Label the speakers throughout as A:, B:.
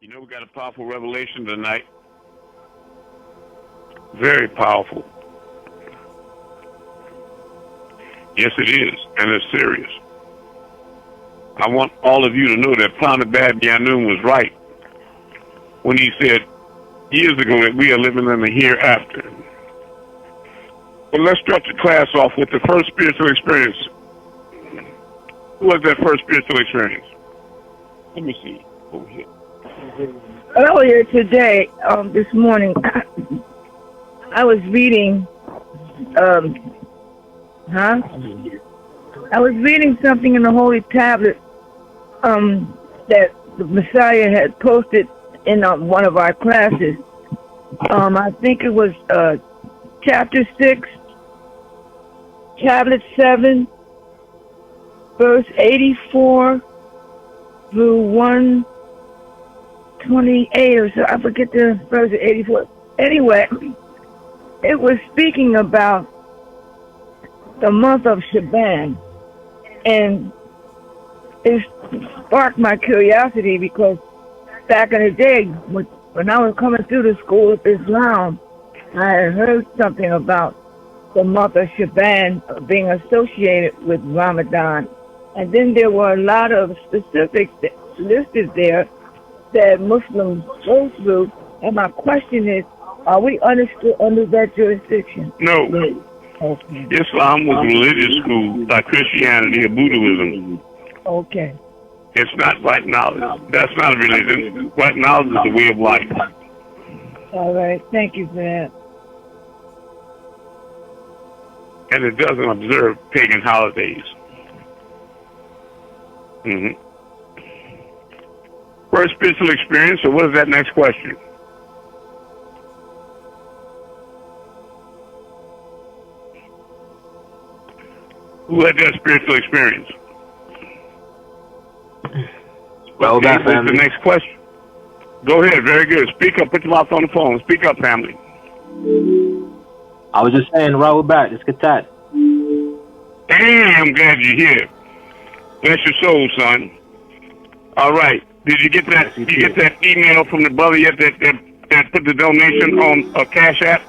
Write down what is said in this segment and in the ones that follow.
A: You know, we got a powerful revelation tonight. Very powerful. Yes, it is, and it's serious. I want all of you to know that Nabab was right when he said years ago that we are living in the hereafter. But let's start the class off with the first spiritual experience. Who was that first spiritual experience? Let me see. Over here.
B: Earlier today, this morning, I was reading, I was reading something in the Holy Tablet that the Messiah had posted in one of our classes. I think it was chapter 6, tablet 7, verse 84 through 128 or so. I forget the verse 84. Anyway, it was speaking about the month of Shaban, and it sparked my curiosity because back in the day, when I was coming through the school of Islam, I had heard something about the month of Shaban being associated with Ramadan. And then there were a lot of specifics listed there that Muslims go through. And my question is, are we under that jurisdiction?
A: No.
B: Okay.
A: Islam was a religious school like Christianity or Buddhism.
B: Okay.
A: It's not right knowledge. That's not a religion. Right knowledge is a way of life.
B: All right. Thank you for that.
A: And it doesn't observe pagan holidays. First spiritual experience, or what is that next question? Who had that spiritual experience?
C: Well,
A: okay, what's the next question? Go ahead. Very good. Speak up. Put your mouth on the phone. Speak up, family.
C: I was just saying, Rahul back. It's Katat.
A: Hey, I'm glad you're here. Bless your soul, son. All right. Did you get that? Did you get that email from the brother yet that put the donation on CashApp?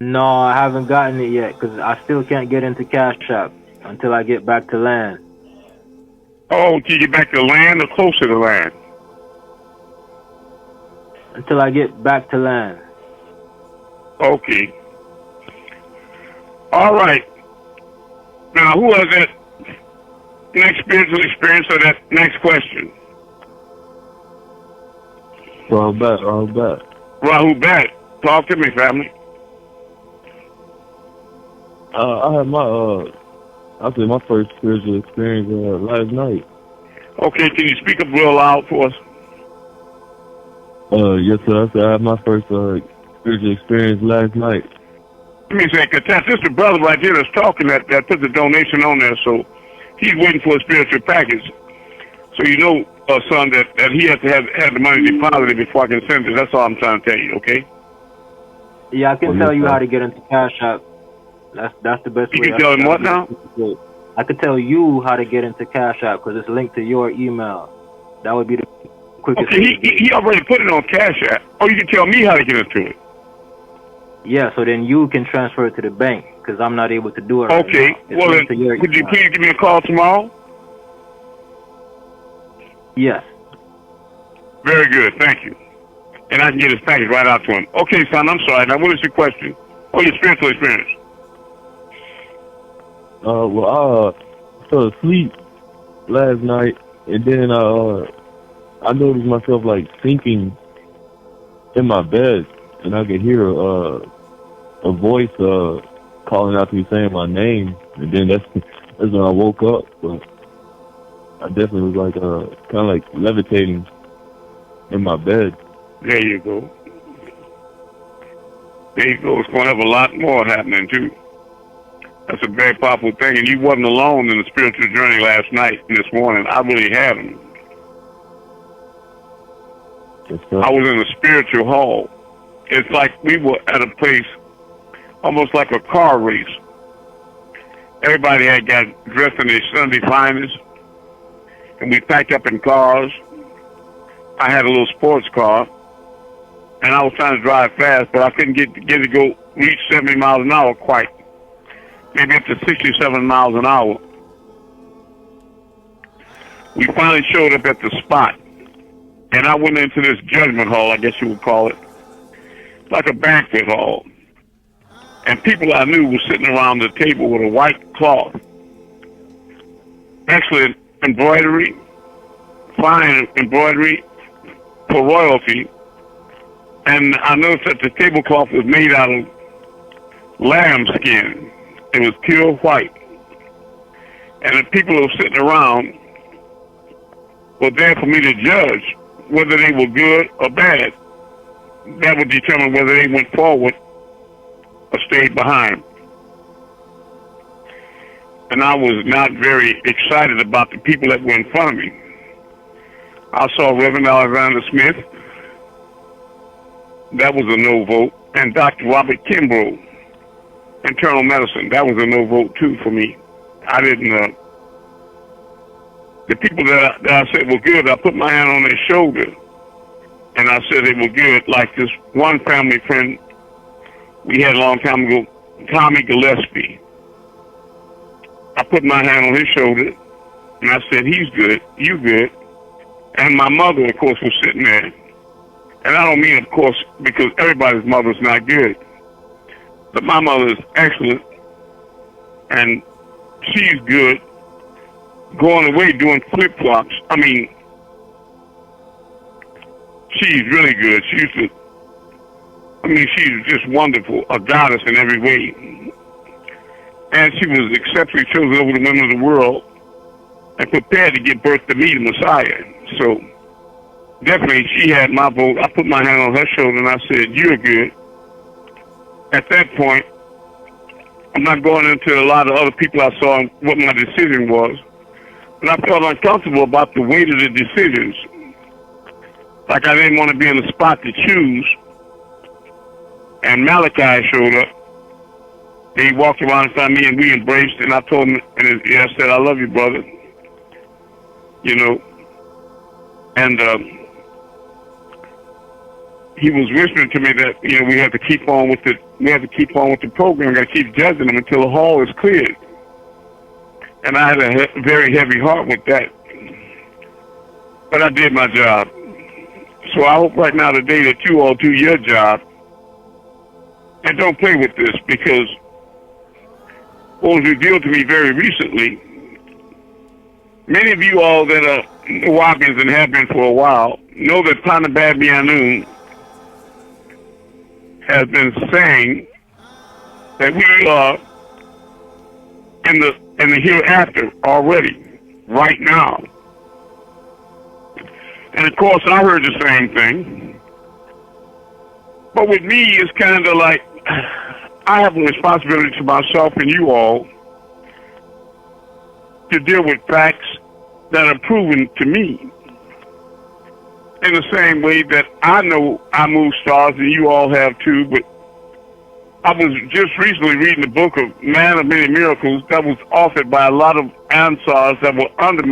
C: No, I haven't gotten it yet because I still can't get into CashApp until I get back to land.
A: Oh, till you get back to land or closer to land?
C: Until I get back to land.
A: Okay. All right. Now, who has that next spiritual experience or that next question?
D: Rahul back.
A: Rahul back. Talk to me, family.
D: I had my first spiritual experience last night.
A: Okay, can you speak up real loud for us?
D: Yes, sir. I said I had my first spiritual experience last night.
A: Let me say, cause that's just the brother right there that's talking that put the donation on there, so he's waiting for a spiritual package. So you know, son, that he has to have the money deposited before I can send it. That's all I'm trying to tell you, okay?
C: Yeah, I can tell you how to get into CashApp. That's the best way.
A: You can tell him what now?
C: I could tell you how to get into CashApp because it's linked to your email. That would be the quickest.
A: Okay, he already put it on CashApp. Oh, you can tell me how to get into it.
C: Yeah, so then you can transfer it to the bank because I'm not able to do it.
A: Okay, well, then, could you please give me a call tomorrow?
C: Yes.
A: Very good, thank you. And I can get his package right out to him. Okay, son, I'm sorry. Now, what is your question? Oh, your spiritual experience.
D: Well, I fell asleep last night, and then I noticed myself like sinking in my bed, and I could hear a voice calling out to me saying my name, and then that's when I woke up. But I definitely was like kind of like levitating in my bed.
A: There you go. There you go. It's going to have a lot more happening too. That's a very powerful thing, and you wasn't alone in the spiritual journey last night and this morning. I really had them. I was in a spiritual hall. It's like we were at a place almost like a car race. Everybody had got dressed in their Sunday finest, and we packed up in cars. I had a little sports car, and I was trying to drive fast, but I couldn't get it to go reach 70 miles an hour quite. Maybe up to 67 miles an hour. We finally showed up at the spot, and I went into this judgment hall, I guess you would call it, like a banquet hall. And people I knew were sitting around the table with a white cloth. Excellent embroidery, fine embroidery for royalty. And I noticed that the tablecloth was made out of lamb skin. It was pure white. And the people who were sitting around were there for me to judge whether they were good or bad. That would determine whether they went forward or stayed behind. And I was not very excited about the people that were in front of me. I saw Reverend Alexander Smith. That was a no vote. And Dr. Robert Kimbrough, internal medicine. That was a no vote too for me. I didn't, the people that I said were good, I put my hand on their shoulder and I said they were good. Like this one family friend we had a long time ago, Tommy Gillespie. I put my hand on his shoulder and I said, he's good, you good. And my mother, of course, was sitting there. And I don't mean, of course, because everybody's mother's not good. But my mother is excellent, and she's good, going away doing flip-flops. I mean, she's really good. She's just wonderful, a goddess in every way. And she was exceptionally chosen over the women of the world and prepared to give birth to me, the Messiah. So definitely she had my vote. I put my hand on her shoulder and I said, you're good. At that point, I'm not going into a lot of other people I saw and what my decision was, but I felt uncomfortable about the weight of the decisions. Like I didn't want to be in the spot to choose. And Malachi showed up. He walked around beside me and we embraced, and I told him, and I said, I love you, brother. You know, and he was whispering to me that, you know, we have to keep on with the program. We got to keep judging them until the hall is cleared. And I had a very heavy heart with that. But I did my job. So I hope right now today that you all do your job and don't play with this, because what was revealed to me very recently, many of you all that are Nawabians and have been for a while know that Nabab has been saying that we are in the hereafter already, right now. And of course I heard the same thing. But with me it's kind of like I have a responsibility to myself and you all to deal with facts that are proven to me. In the same way that I know I move stars and you all have too, but I was just recently reading the book of Man of Many Miracles that was authored by a lot of Ansars that were under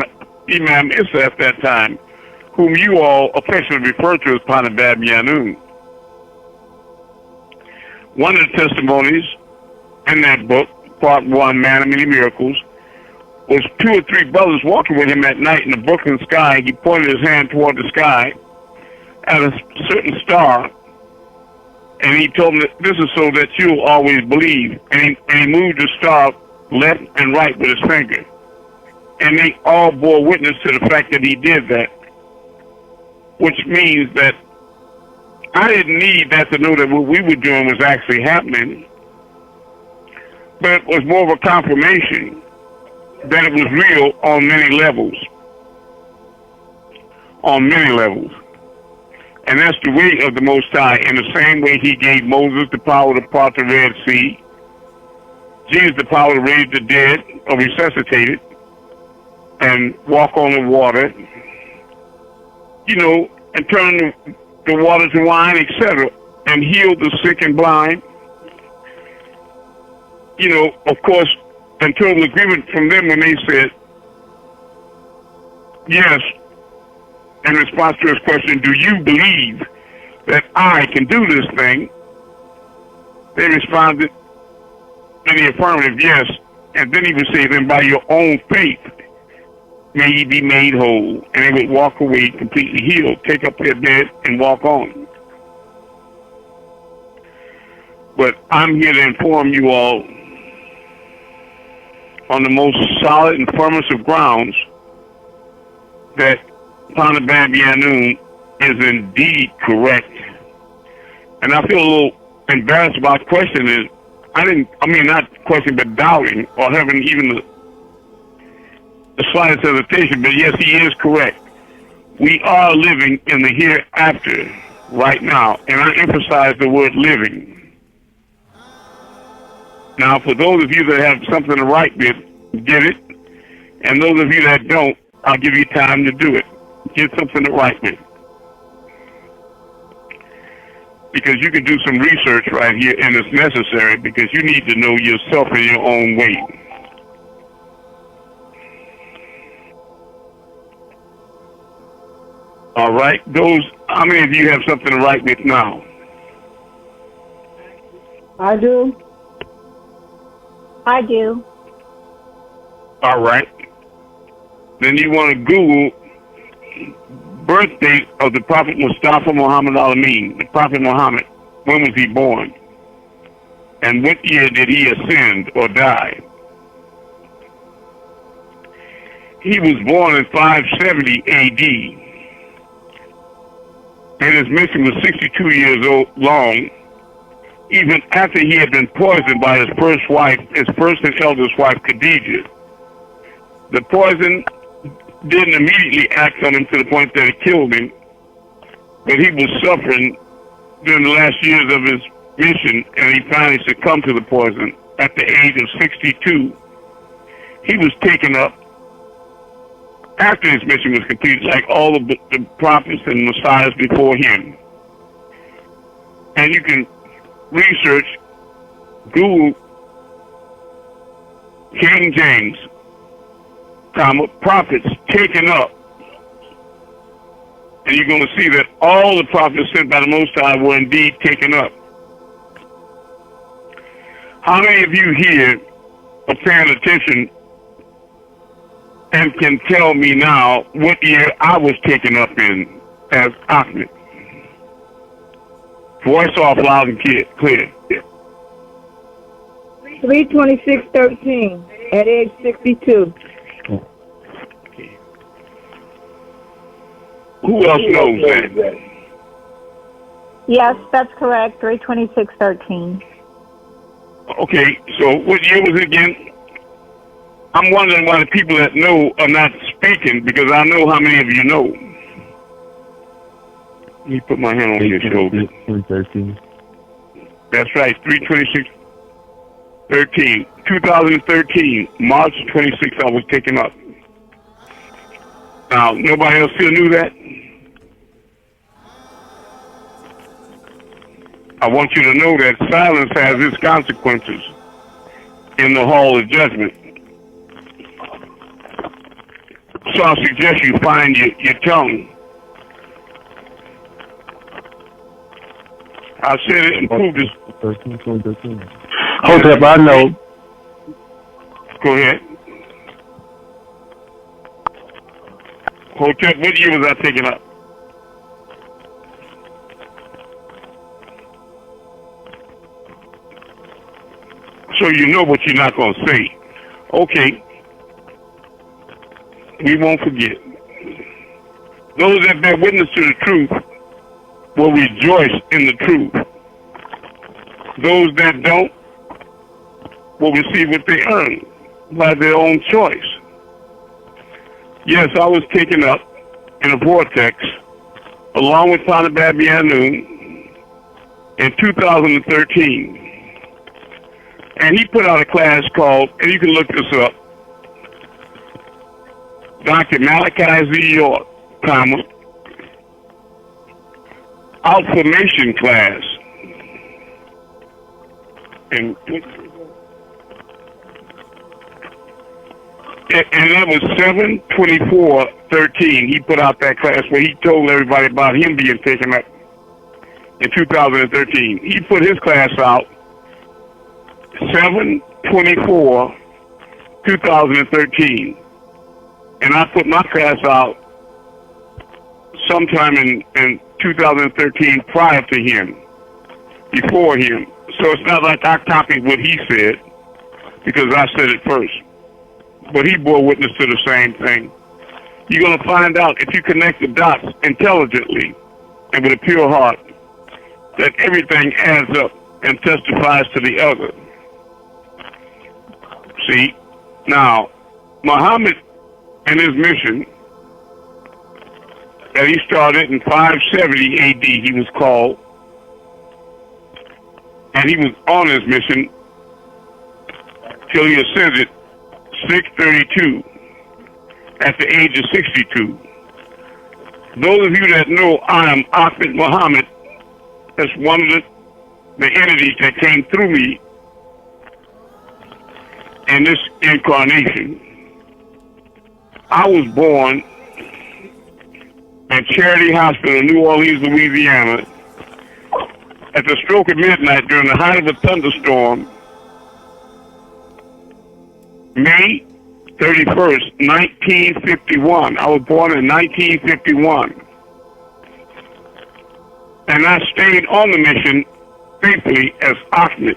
A: Imam Issa at that time, whom you all affectionately refer to as Panabab Yanun. One of the testimonies in that book, part 1, Man of Many Miracles, was 2 or 3 brothers walking with him at night in the Brooklyn sky. He pointed his hand toward the sky at a certain star, and he told them that this is so that you'll always believe. And he moved the star left and right with his finger. And they all bore witness to the fact that he did that, which means that I didn't need that to know that what we were doing was actually happening, but it was more of a confirmation that it was real on many levels. On many levels. And that's the way of the Most High. In the same way he gave Moses the power to part the Red Sea, Jesus the power to raise the dead or resuscitate it and walk on the water, you know, and turn the water to wine, etc., and heal the sick and blind. You know, of course, in total agreement from them when they said, yes, in response to his question, do you believe that I can do this thing? They responded in the affirmative, yes. And then he would say, then by your own faith may ye be made whole. And they would walk away completely healed, take up their bed and walk on. But I'm here to inform you all on the most solid and firmest of grounds that Nabab Yanun is indeed correct. And I feel a little embarrassed about questioning. Not questioning, but doubting or having even the slightest hesitation. But yes, he is correct. We are living in the hereafter right now. And I emphasize the word living. Now, for those of you that have something to write with, get it. And those of you that don't, I'll give you time to do it. Get something to write with. Because you can do some research right here, and it's necessary because you need to know yourself in your own way. All right? How many of you have something to write with now?
B: I do.
E: I do.
A: All right. Then you want to Google birth date of the Prophet Mustafa Muhammad al-Amin, the Prophet Muhammad. When was he born? And what year did he ascend or die? He was born in 570 A.D. and his mission was 62 years long, even after he had been poisoned by his first and eldest wife, Khadijah. The poison didn't immediately act on him to the point that it killed him, but he was suffering during the last years of his mission, and he finally succumbed to the poison at the age of 62. He was taken up after his mission was completed, like all of the prophets and messiahs before him. And you can research, Google King James, prophets taken up, and you're going to see that all the prophets sent by the Most High were indeed taken up. How many of you here are paying attention and can tell me now what year I was taken up in as Ahmed? Voice off loud and clear.
B: 3/26/13 at age 62.
A: Who else knows that?
E: Yes, that's correct. 3/26/13.
A: Okay, so what year was it again? I'm wondering why the people that know are not speaking, because I know how many of you know. Let me put my hand on your shoulder.
D: 2013.
A: That's right, 3/26/13. 2013, March 26th, I was taken up. Now, nobody else still knew that? I want you to know that silence has its consequences in the hall of judgment. So I suggest you find your tongue. I said it and proved this.
D: 2013.
C: Hold up, I know.
A: Go ahead. Hotep, what year was I taken up? So you know what you're not going to say. Okay. We won't forget. Those that bear witness to the truth will rejoice in the truth. Those that don't will receive what they earn by their own choice. Yes, I was taken up in a vortex along with Nabab Yanun in 2013. And he put out a class called, and you can look this up, Dr. Malachi Z. York, Outformation class. And that was 7/24 2013, he put out that class where he told everybody about him being taken up in 2013. He put his class out 7/24/2013, and I put my class out sometime in 2013 prior to him, before him. So it's not like I copied what he said because I said it first. But he bore witness to the same thing. You're going to find out if you connect the dots intelligently and with a pure heart that everything adds up and testifies to the other. See, now, Muhammad and his mission that he started in 570 AD, he was called, and he was on his mission till he ascended 632 at the age of 62. Those of you that know I am Ahmed Muhammad, that's one of the entities that came through me in this incarnation. I was born at Charity Hospital in New Orleans, Louisiana, at the stroke of midnight during the height of a thunderstorm, May 31st, 1951. I was born in 1951. And I stayed on the mission faithfully as Ahmed.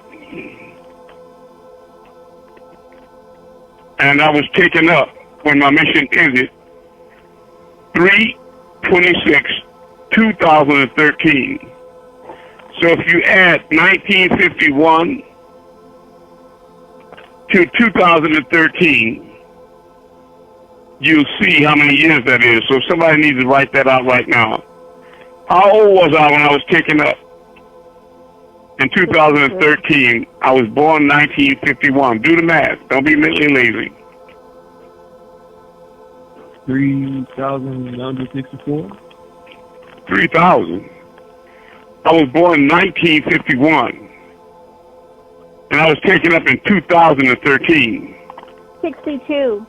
A: And I was taken up when my mission ended 3/26/2013. So if you add 1951 to 2013, you'll see how many years that is. So somebody needs to write that out right now. How old was I when I was taken up? In 2013, I was born 1951. Do the math. Don't be mentally lazy.
D: 3,964.
A: 3,000. I was born in 1951. And I was taken up in 2013.
E: 62.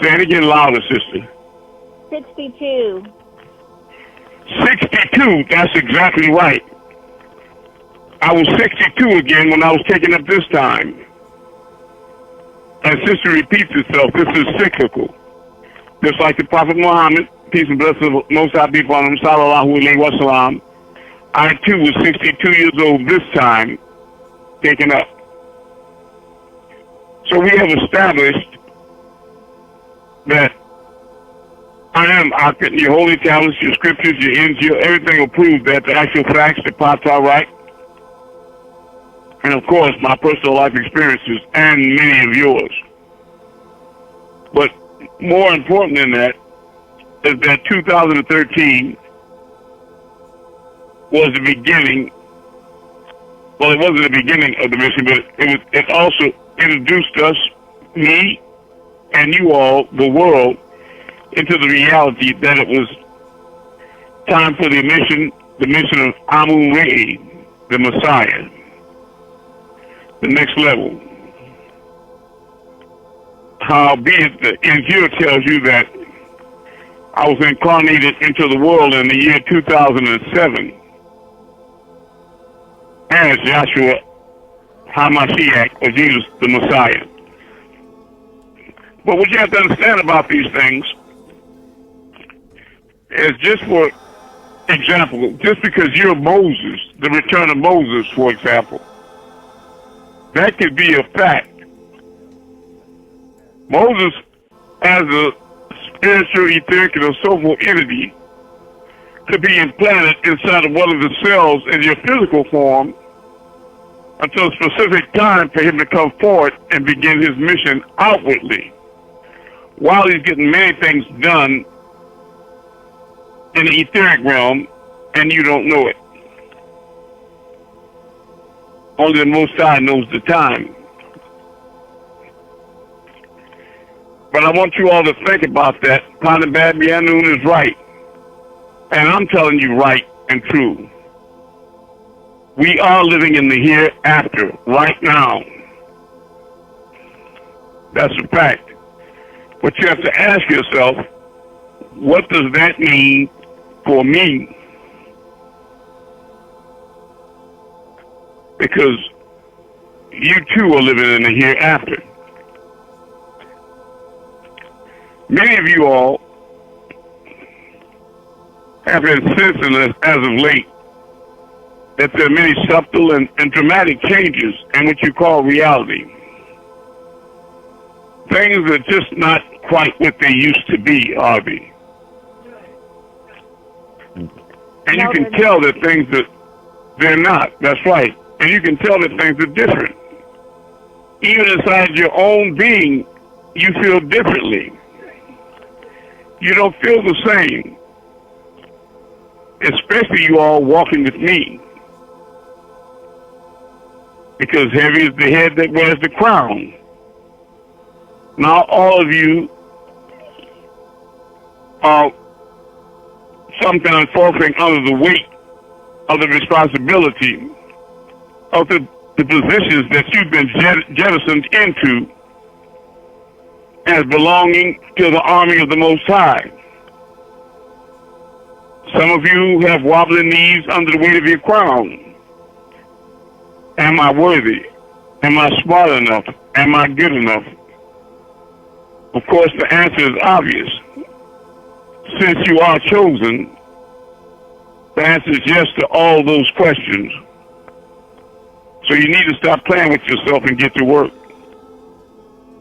A: Say it again louder, sister.
E: 62.
A: 62, that's exactly right. I was 62 again when I was taken up this time. And sister repeats itself, this is cyclical. Just like the Prophet Muhammad, peace and blessings of Most High be upon him, sallallahu alayhi wa sallam, I too was 62 years old this time, taken up. So we have established that I am Ahmed, your holy tablets, your scriptures, your NGO, everything will prove that the actual facts, the pots are right. And of course, my personal life experiences and many of yours. But more important than that is that 2013 was the beginning. Well, it wasn't the beginning of the mission, but it also introduced us, me, and you all, the world, into the reality that it was time for the mission of Amun-Rayay, the Messiah, the next level. Howbeit, the NGO tells you that I was incarnated into the world in the year 2007 as Joshua HaMashiach, or Jesus the Messiah. But what you have to understand about these things is, just for example, just because you're Moses, the return of Moses, for example, that could be a fact. Moses, as a spiritual, etheric, and soulful entity, could be implanted inside of one of the cells in your physical form until a specific time for him to come forward and begin his mission outwardly, while he's getting many things done in the etheric realm, and you don't know it. Only the Most High knows the time. But I want you all to think about that. Panabab Yanun is right. And I'm telling you right and true. We are living in the hereafter right now. That's a fact. But you have to ask yourself, what does that mean for me? Because you too are living in the hereafter. Many of you all have been sensing as of late that there are many subtle and dramatic changes in what you call reality. Things are just not quite what they used to be, are they? And you can tell that things that they're not. That's right. And you can tell that things are different. Even inside your own being, you feel differently. You don't feel the same. Especially you all walking with me. Because heavy is the head that wears the crown. Now all of you are sometimes faltering under the weight of the responsibility of the positions that you've been jettisoned into as belonging to the army of the Most High. Some of you have wobbling knees under the weight of your crown. Am I worthy? Am I smart enough? Am I good enough? Of course, the answer is obvious. Since you are chosen, the answer is yes to all those questions. So you need to stop playing with yourself and get to work.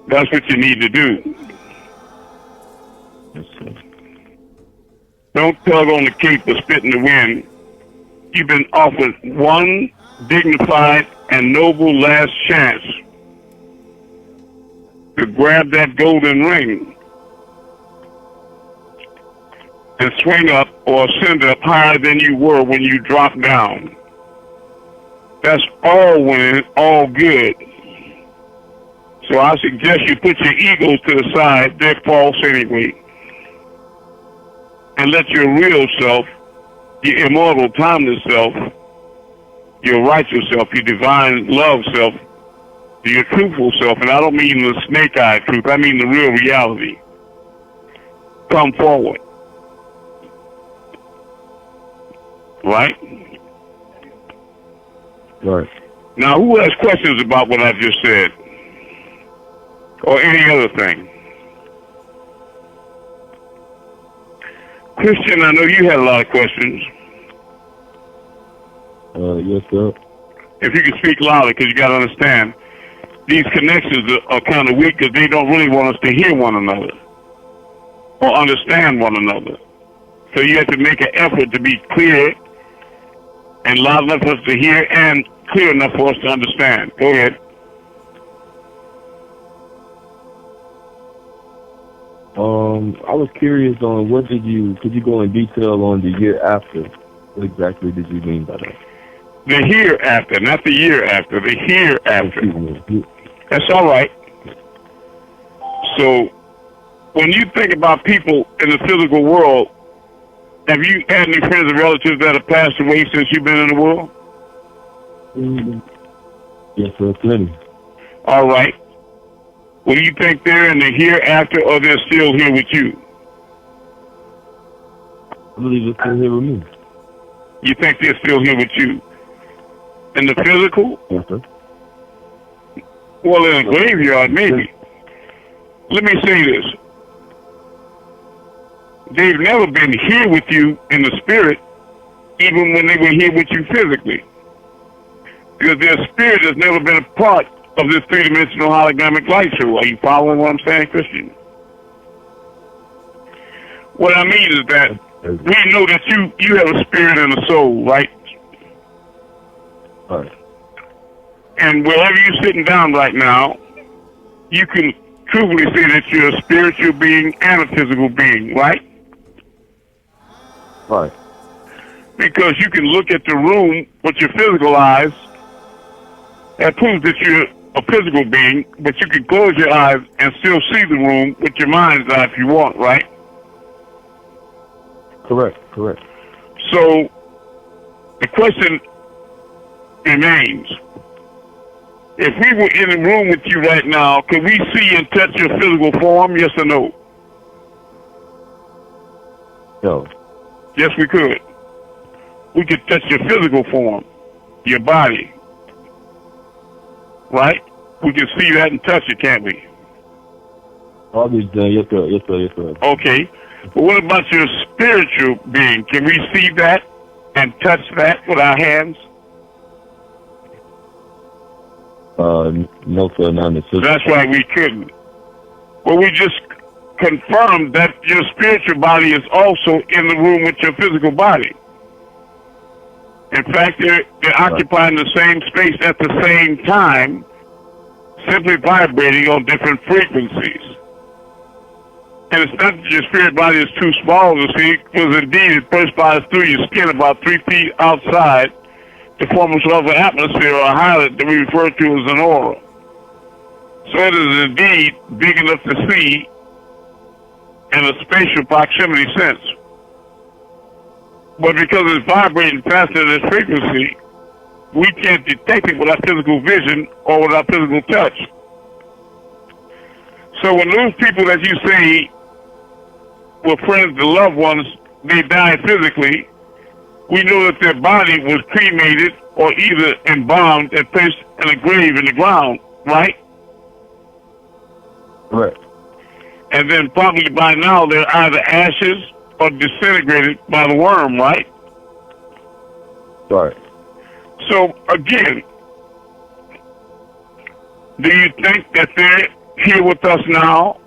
A: That's what you need to do. Don't tug on the cape or spit in the wind. You've been offered one dignified and noble last chance to grab that golden ring and swing up or ascend up higher than you were when you dropped down. That's all winning, all good. So I suggest you put your egos to the side. They're false anyway. And let your real self, your immortal, timeless self, your righteous self, your divine love self, your truthful self, and I don't mean the snake-eyed truth, I mean the real reality, come forward. Right?
D: Right.
A: Now, who has questions about what I just said? Or any other thing? Christian, I know you had a lot of questions.
D: Yes, sir.
A: If you could speak louder, because you got to understand, these connections are kind of weak because they don't really want us to hear one another or understand one another. So you have to make an effort to be clear and loud enough for us to hear and clear enough for us to understand. Go ahead.
D: I was curious on could you go in detail on the year after? What exactly did you mean by that?
A: The hereafter, not the year after, the hereafter. That's all right. So when you think about people in the physical world, have you had any friends or relatives that have passed away since you've been in the world?
D: Yes, sir, plenty.
A: All right. Well, do you think they're in the hereafter or they're still here with you?
D: I believe they're still here with me.
A: You think they're still here with you? In the physical?
D: Yes, sir.
A: Well, in a graveyard, maybe. Let me say this. They've never been here with you in the spirit, even when they were here with you physically. Because their spirit has never been a part of this three-dimensional hologramic light show. Are you following what I'm saying, Christian? What I mean is that we know that you have a spirit and a soul, right?
D: All right.
A: And wherever you're sitting down right now, you can truthfully say that you're a spiritual being and a physical being, right?
D: Right.
A: Because you can look at the room with your physical eyes. That proves that you're a physical being, but you can close your eyes and still see the room with your mind's eye if you want, right?
D: Correct.
A: So the question remains, If we were in the room with you right now, could we see and touch your physical form? Yes or no?
D: No.
A: Yes, we could. We could touch your physical form, your body. Right? We can see that and touch it, can't we?
D: Obviously, yes, sir. Yes, sir. Yes, sir.
A: Okay. But what about your spiritual being? Can we see that and touch that with our hands?
D: No, sir, not necessarily.
A: That's why we couldn't. Well, we just confirmed that your spiritual body is also in the room with your physical body. In fact, they're occupying the same space at the same time, simply vibrating on different frequencies. And it's not that your spirit body is too small to see, because indeed it bursts by through your skin about 3 feet outside to form a sort of an atmosphere or a highlight that we refer to as an aura. So it is indeed big enough to see in a spatial proximity sense. But because it's vibrating faster than its frequency, we can't detect it with our physical vision or with our physical touch. So when those people that you say were friends to loved ones, they died physically, we know that their body was cremated or either embalmed and placed in a grave in the ground, right?
D: Right.
A: And then probably by now they're either ashes or disintegrated by the worm, right?
D: Right.
A: So again, do you think that they're here with us now,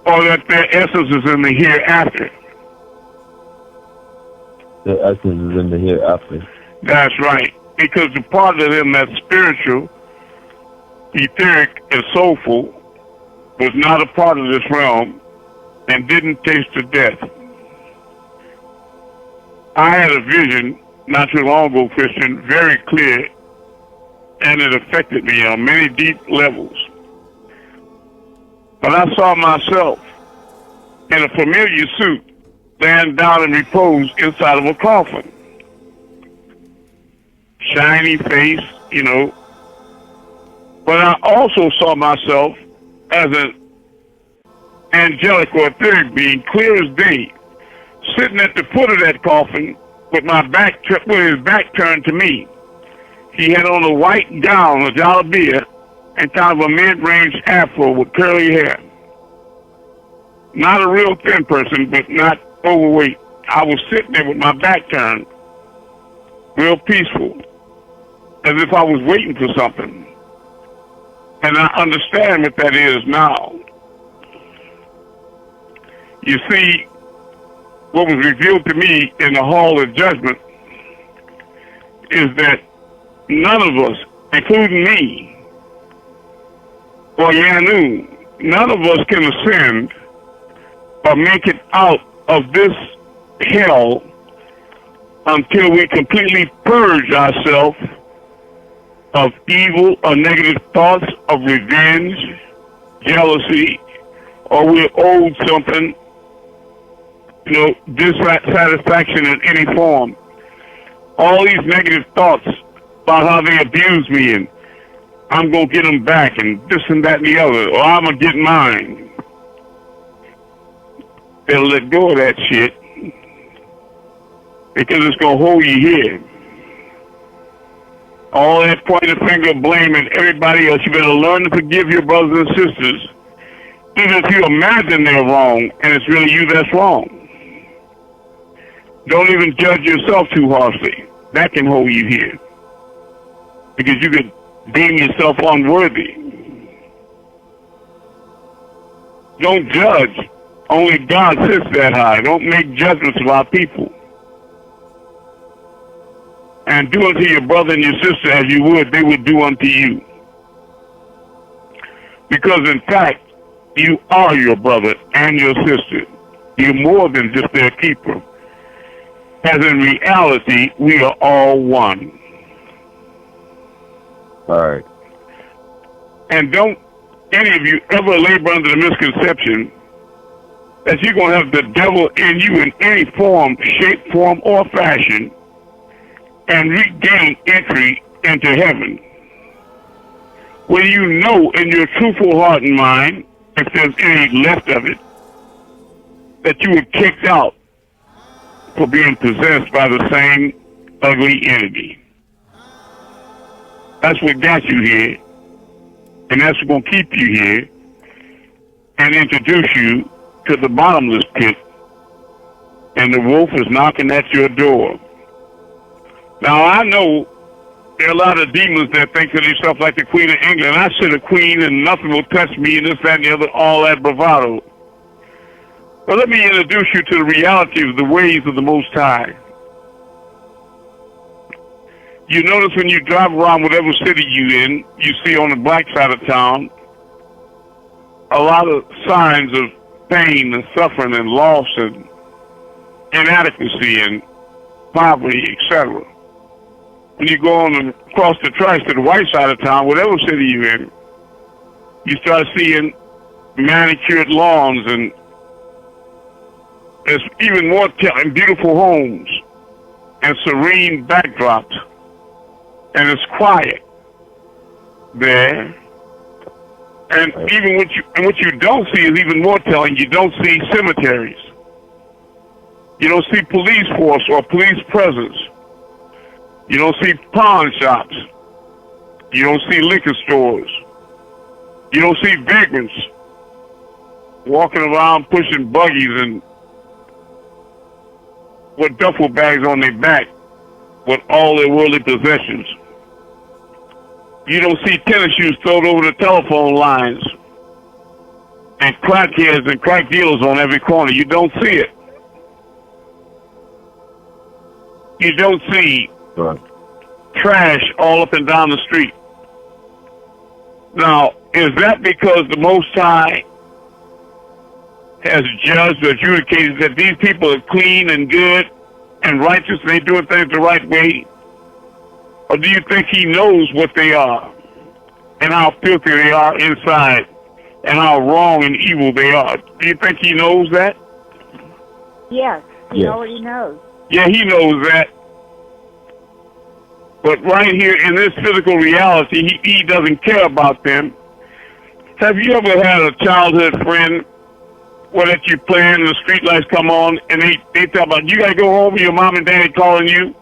A: or that their essence is in the hereafter?
D: The essence is in the hereafter.
A: That's right. Because the part of them that's spiritual, etheric, and soulful was not a part of this realm and didn't taste of death. I had a vision not too long ago, Christian, very clear, and it affected me on many deep levels. But I saw myself in a familiar suit laying down in repose inside of a coffin. Shiny face, you know. But I also saw myself as an angelic or etheric being, clear as day, sitting at the foot of that coffin with with his back turned to me. He had on a white gown, a jalabia, and kind of a mid-range afro with curly hair. Not a real thin person, but not overweight. I was sitting there with my back turned, real peaceful, as if I was waiting for something. And I understand what that is now. You see, what was revealed to me in the hall of judgment is that none of us, including me, or Yanu, none of us can ascend or make it out of this hell until we completely purge ourselves of evil or negative thoughts of revenge, jealousy, or we're owed something, you know, dissatisfaction in any form. All these negative thoughts about how they abuse me and I'm going to get them back and this and that and the other, or I'm going to get mine. They'll let go of that shit because it's going to hold you here. All that pointing finger blaming everybody else, you better learn to forgive your brothers and sisters, even if you imagine they're wrong and it's really you that's wrong. Don't even judge yourself too harshly. That can hold you here because you could deem yourself unworthy. Don't judge. Only God sits that high. Don't make judgments about people. And do unto your brother and your sister as you would, they would do unto you. Because in fact, you are your brother and your sister. You're more than just their keeper. As in reality, we are all one.
D: All right.
A: And don't any of you ever labor under the misconception that you're going to have the devil in you in any form, shape, form, or fashion and regain entry into heaven. when you know in your truthful heart and mind, if there's any left of it, that you were kicked out for being possessed by the same ugly entity. That's what got you here, and that's what's going to keep you here and introduce you to the bottomless pit. And the wolf is knocking at your door. Now, I know there are a lot of demons that think of themselves like the Queen of England. I sit a queen and nothing will touch me and this, that, and the other, all that bravado. But let me introduce you to the reality of the ways of the Most High. You notice when you drive around whatever city you're in, you see on the black side of town a lot of signs of pain and suffering and loss and inadequacy and poverty, etc. When you go on across the tracks to the white side of town, whatever city you're in, you start seeing manicured lawns and there's even more beautiful homes and serene backdrops, and it's quiet there. And even what you don't see is even more telling. You don't see cemeteries. You don't see police force or police presence. You don't see pawn shops. You don't see liquor stores. You don't see vagrants walking around pushing buggies and with duffel bags on their back with all their worldly possessions. You don't see tennis shoes thrown over the telephone lines and crackheads and crack dealers on every corner. You don't see it. You don't see trash all up and down the street. Now, is that because the Most High has judged or adjudicated that these people are clean and good and righteous and they're doing things the right way? Or do you think he knows what they are and how filthy they are inside and how wrong and evil they are? Do you think he knows that?
E: Yes, he already knows.
A: Yeah, he knows that. But right here in this physical reality, he doesn't care about them. Have you ever had a childhood friend where that you playing and the street lights come on and they talk about, you got to go home, your mom and daddy calling you?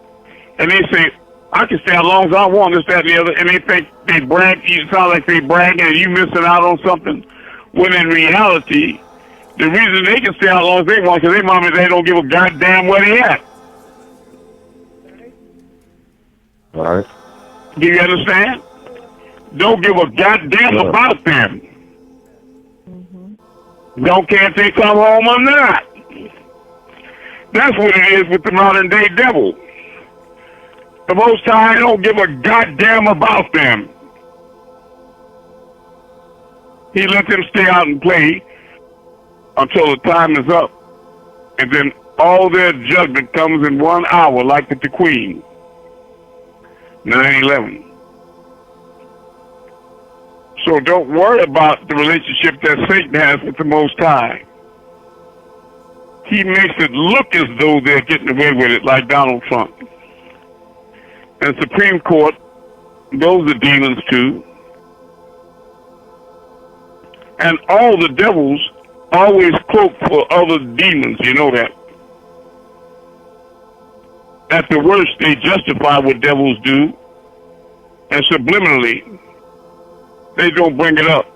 A: And they say, I can stay as long as I want, this, that, and the other. And they think they brag, you sound like they bragging and you missing out on something. When in reality, the reason they can stay out as long as they want because their mom and daddy don't give a goddamn where they at.
D: All right.
A: Do you understand? Don't give a goddamn about them. Don't care if they come home or not. That's what it is with the modern day devil. The Most High don't give a goddamn about them. He lets them stay out and play until the time is up. And then all their judgment comes in 1 hour, like with the Queen. 9/11. So don't worry about the relationship that Satan has with the Most High. He makes it look as though they're getting away with it, like Donald Trump. And Supreme Court, those are demons too. And all the devils always cloak for other demons, you know that. At the worst, they justify what devils do, and subliminally, they don't bring it up.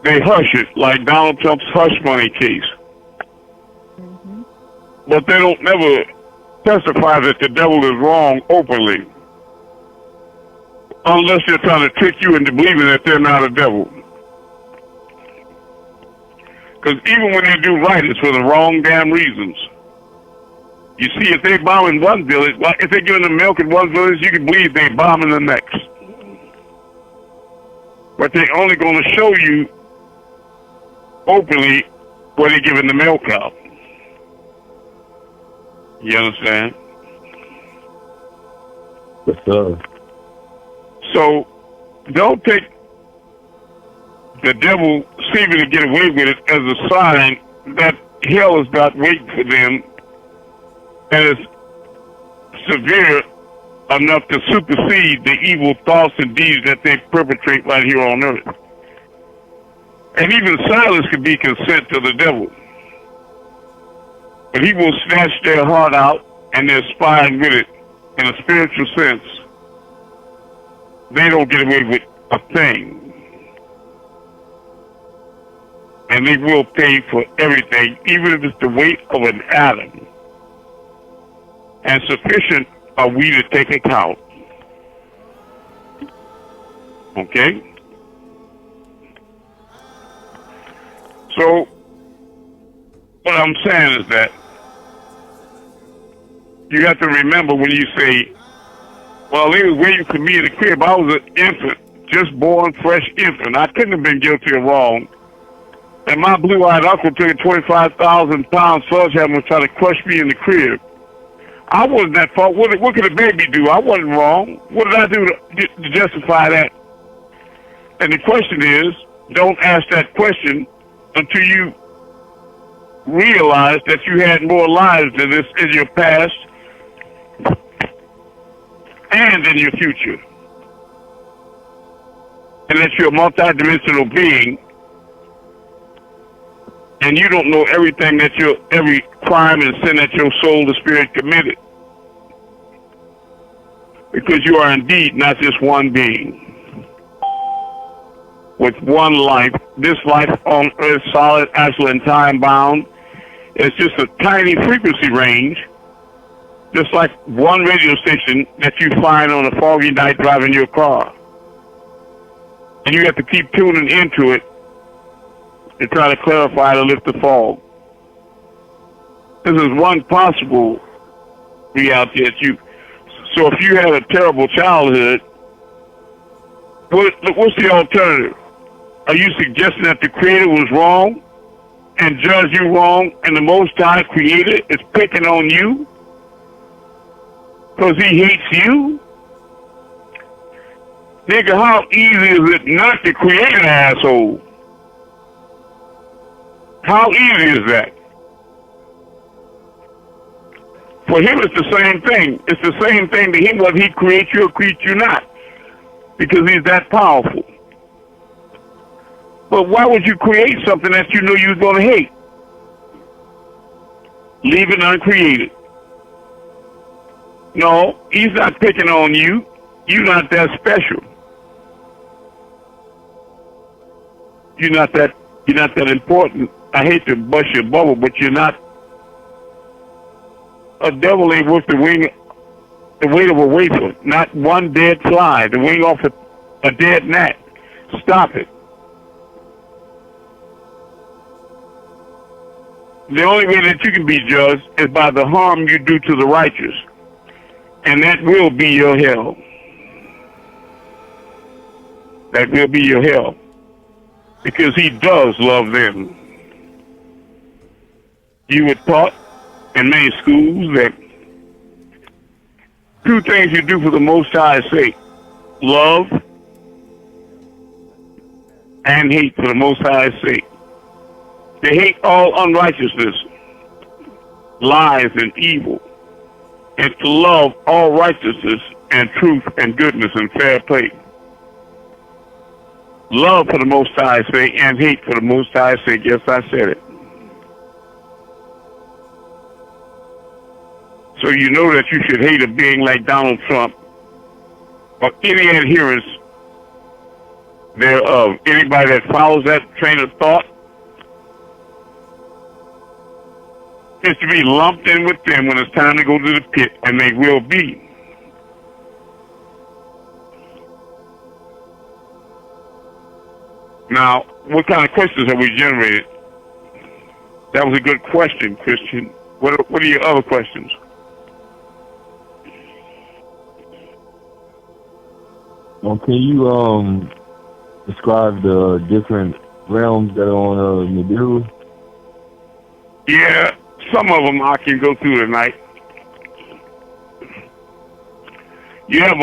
A: They hush it, like Donald Trump's hush money case. But they don't never testify that the devil is wrong openly, unless they're trying to trick you into believing that they're not a devil. Because even when they do right, it's for the wrong damn reasons. You see, if they bomb in one village, if they're giving them milk in one village, you can believe they bomb in the next. But they're only going to show you openly where they're giving the milk out. You understand?
D: Yes, sir.
A: So don't take the devil seeming to get away with it as a sign that hell is not waiting for them, and it's severe enough to supersede the evil thoughts and deeds that they perpetrate right here on earth. And even silence could be consent to the devil. But he will snatch their heart out and their spine with it. In a spiritual sense, they don't get away with a thing. And they will pay for everything, even if it's the weight of an atom. And sufficient are we to take account. Okay? So, what I'm saying is that you have to remember when you say, well, they was waiting for me in the crib. I was an infant, just born, fresh infant. I couldn't have been guilty of wrong. And my blue-eyed uncle took a 25,000-pound sledgehammer and tried to crush me in the crib. I wasn't at fault. What could a baby do? I wasn't wrong. What did I do to justify that? And the question is, don't ask that question until you realize that you had more lives than this in your past and in your future. And that you're a multidimensional being, and you don't know everything that every crime and sin that your soul, the spirit, committed. Because you are indeed not just one being with one life. This life on earth, solid, actual, and time bound, it's just a tiny frequency range, just like one radio station that you find on a foggy night driving your car. And you have to keep tuning into it to try to clarify to lift the fog. This is one possible reality that you. So if you had a terrible childhood, what's the alternative? Are you suggesting that the Creator was wrong and judged you wrong, and the Most High Creator is picking on you because He hates you? Nigga, how easy is it not to create an asshole? How easy is that? For him, it's the same thing. It's the same thing to him whether he creates you or creates you not, because he's that powerful. But why would you create something that you know you're going to hate? Leave it uncreated. No, he's not picking on you. You're not that special. You're not that important. I hate to bust your bubble, but you're not. A devil ain't worth the weight of a wafer. Not one dead fly, the wing off a dead gnat. Stop it. The only way that you can be judged is by the harm you do to the righteous. And that will be your hell. That will be your hell. Because He does love them. You were taught in many schools that two things you do for the Most High's sake: love and hate for the Most High's sake. They hate all unrighteousness, lies, and evil, and to love all righteousness and truth and goodness and fair play. Love for the Most High's sake and hate for the Most High's sake. Yes, I said it. So you know that you should hate a being like Donald Trump or any adherents thereof. Anybody that follows that train of thought is to be lumped in with them when it's time to go to the pit, and they will be. Now, what kind of questions have we generated? That was a good question, Christian. What are your other questions?
D: Well, can you describe the different realms that are on Nabab?
A: Yeah, some of them I can go through tonight. You have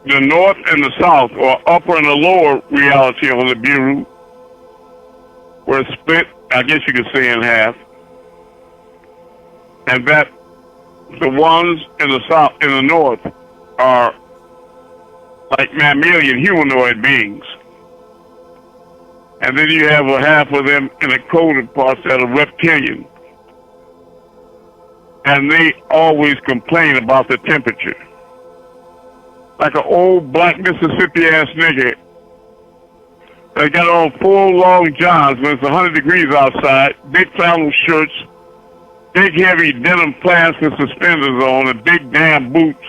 A: the north and the south, or upper and the lower reality on the Bureau, where it's split, I guess you could say, in half. And that the ones in the south, in the north, are like mammalian humanoid beings. And then you have a half of them in the colder parts that are reptilian. And they always complain about the temperature. Like an old black Mississippi ass nigga. They got on full long johns when it's 100 degrees outside, big flannel shirts, big heavy denim flats with suspenders on, and big damn boots,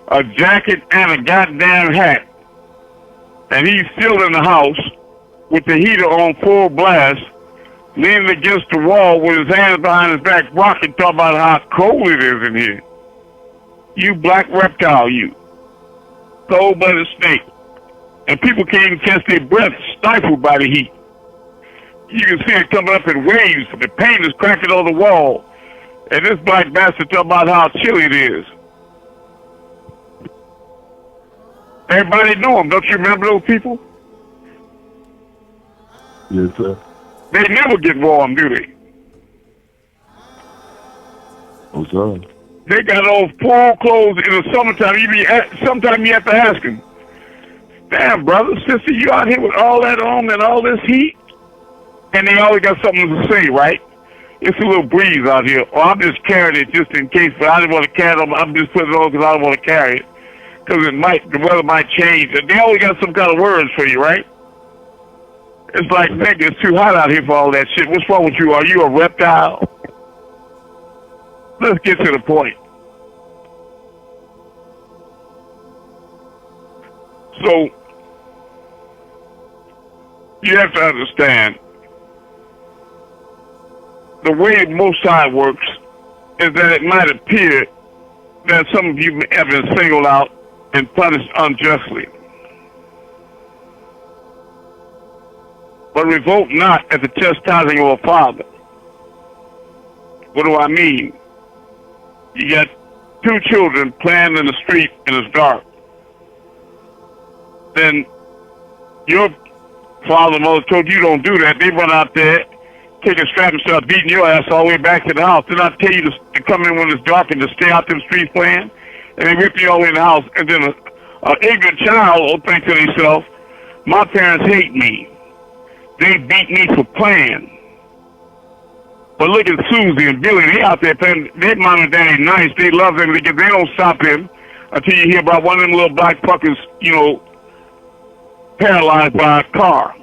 A: a jacket and a goddamn hat. And he's still in the house with the heater on full blast, leaning against the wall with his hands behind his back, rocking, talking about how cold it is in here. You black reptile, you. Cold-blooded snake. And people can't even catch their breath, stifled by the heat. You can see it coming up in waves. The paint is cracking on the wall. And this black bastard talking about how chilly it is. Everybody know them. Don't you remember those people?
D: Yes, sir.
A: They never get warm, do they?
D: Oh, sorry.
A: They got on full clothes in the summertime. Sometimes you have to ask them, damn, brother, sister, you out here with all that on and all this heat? And they always got something to say, right? It's a little breeze out here. Or I'm just carrying it just in case, but I didn't want to carry it on. I'm just putting it on because I don't want to carry it. Because the weather might change. And they always got some kind of words for you, right? It's like, nigga, it's too hot out here for all that shit. What's wrong with you? Are you a reptile? Let's get to the point. So, you have to understand, the way Most High works is that it might appear that some of you have been singled out and punished unjustly. But revolt not at the chastising of a father. What do I mean? You got two children playing in the street and it's dark. Then your father and mother told you don't do that. They run out there, take a strap and start beating your ass all the way back to the house. Then I tell you to come in when it's dark and to stay out them streets playing, and they whip you all the way in the house. And then an ignorant child will think to themselves, my parents hate me. They beat me for playing. But look at Susie and Billy. They out there playing. Their mom and daddy nice. They love them because they don't stop them until you hear about one of them little black fuckers, paralyzed by a car.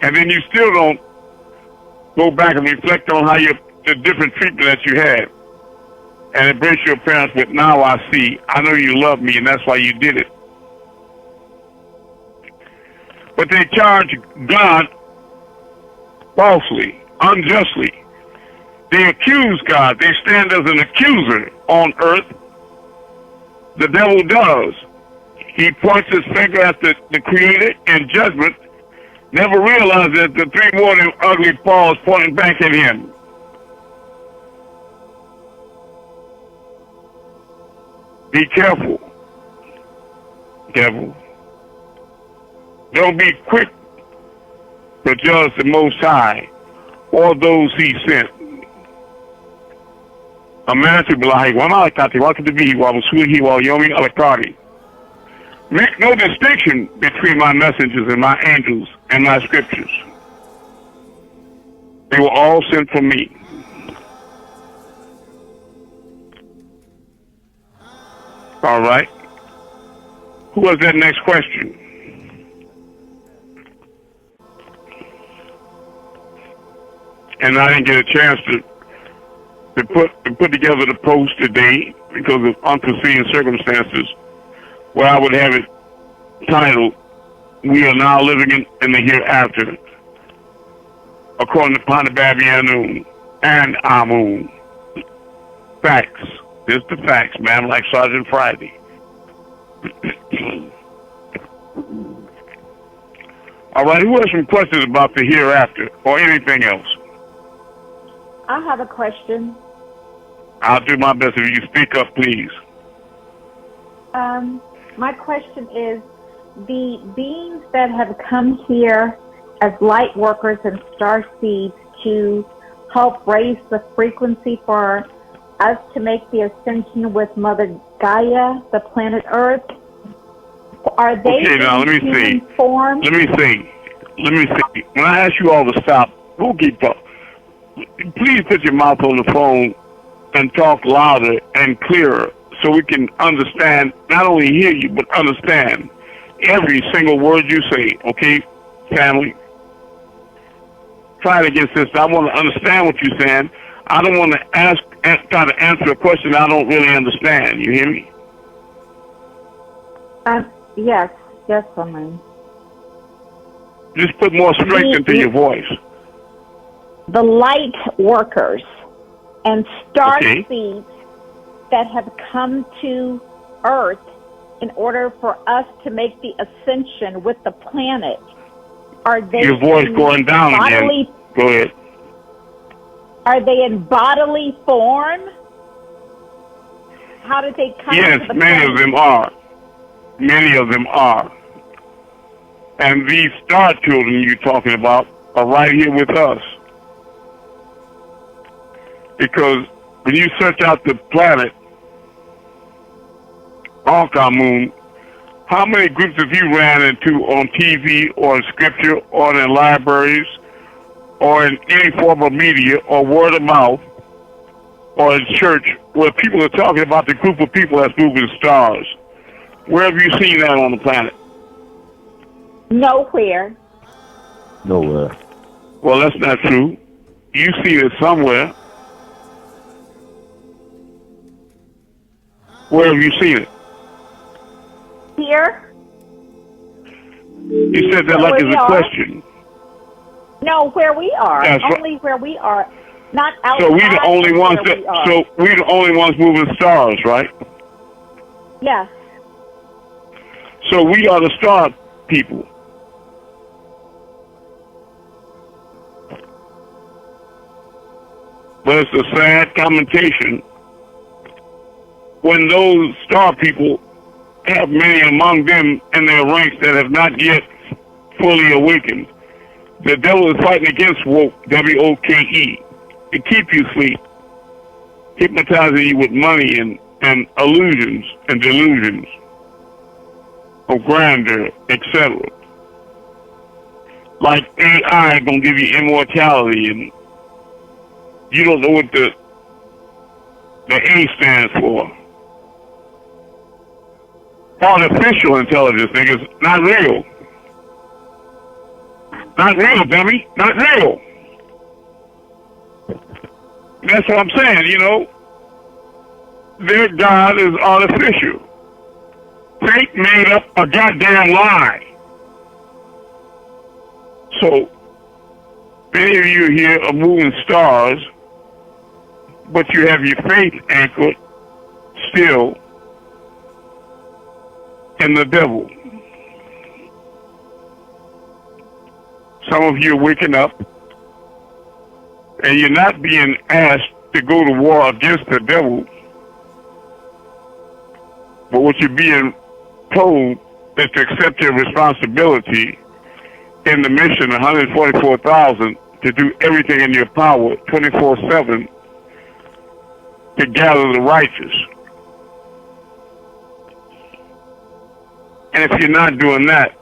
A: And then you still don't go back and reflect on how the different treatment that you had. And embrace your parents with, now I see. I know you love me and that's why you did it. But they charge God falsely, unjustly. They accuse God. They stand as an accuser on earth. The devil does. He points his finger at the Creator in judgment, never realizes that the three more ugly paws pointing back at him. Be careful. Devil. Don't be quick to judge the Most High or those he sent. Amanati bilahi wa malaikati wa katabihi wa rusulihi wa yawmi al-qiyamah. Make no distinction between my messengers and my angels and my scriptures. They were all sent from me. All right. Who has that next question? And I didn't get a chance to put together the post today because of unforeseen circumstances, where I would have it titled, "We are now living in the hereafter," according to Nabab and Amun. Facts. Just the facts, man, like Sergeant Friday. All right, who has some questions about the hereafter or anything else?
E: I have a question.
A: I'll do my best. If you speak up, please.
E: My question is, the beings that have come here as light workers and star seeds to help raise the frequency for us to make the ascension with Mother Gaia, the planet Earth? Are they
A: Okay, now let me
E: in
A: see.
E: human form?
A: Let me see. When I ask you all to stop, go keep up. Please put your mouth on the phone and talk louder and clearer so we can understand, not only hear you, but understand every single word you say, okay, family? Try it again, sister. I want to understand what you're saying. I don't want to try to answer a question I don't really understand. You hear me?
E: Yes, Amun.
A: Just put more strength into your voice.
E: The light workers and star seeds that have come to Earth in order for us to make the ascension with the planet. Are they
A: your voice going down again? Go ahead.
E: Are they in bodily form? How did they come?
A: Yes,
E: to the
A: many
E: planet?
A: of them are. Many of them are. And these star children you're talking about are right here with us. Because when you search out the planet, Amun, how many groups have you ran into on TV or in scripture or in libraries or in any form of media or word of mouth or in church where people are talking about the group of people that's moving stars? Where have you seen that on the planet?
E: Nowhere.
D: Nowhere.
A: Well, that's not true. You see it somewhere. Where have you seen it?
E: Here?
A: You said that like it's a question.
E: No, where we are.
A: That's
E: only
A: right.
E: where we are. Not outside.
A: So we the only ones
E: we are.
A: so we the only ones moving stars, right?
E: Yes.
A: So we are the star people. But it's a sad commentation when those star people have many among them in their ranks that have not yet fully awakened. The devil is fighting against woke, W-O-K-E, to keep you asleep, hypnotizing you with money and illusions and delusions of grandeur, etc. Like AI gonna give you immortality, and you don't know what the A stands for. Artificial intelligence, niggas, not real. Not real, dummy. Not real. That's what I'm saying, you know. Their God is artificial. Fate made up a goddamn lie. So, many of you here are moving stars, but you have your faith anchored still in the devil. Some of you are waking up, and you're not being asked to go to war against the devil, but what you're being told is to accept your responsibility in the mission, 144,000, to do everything in your power, 24/7, to gather the righteous. And if you're not doing that,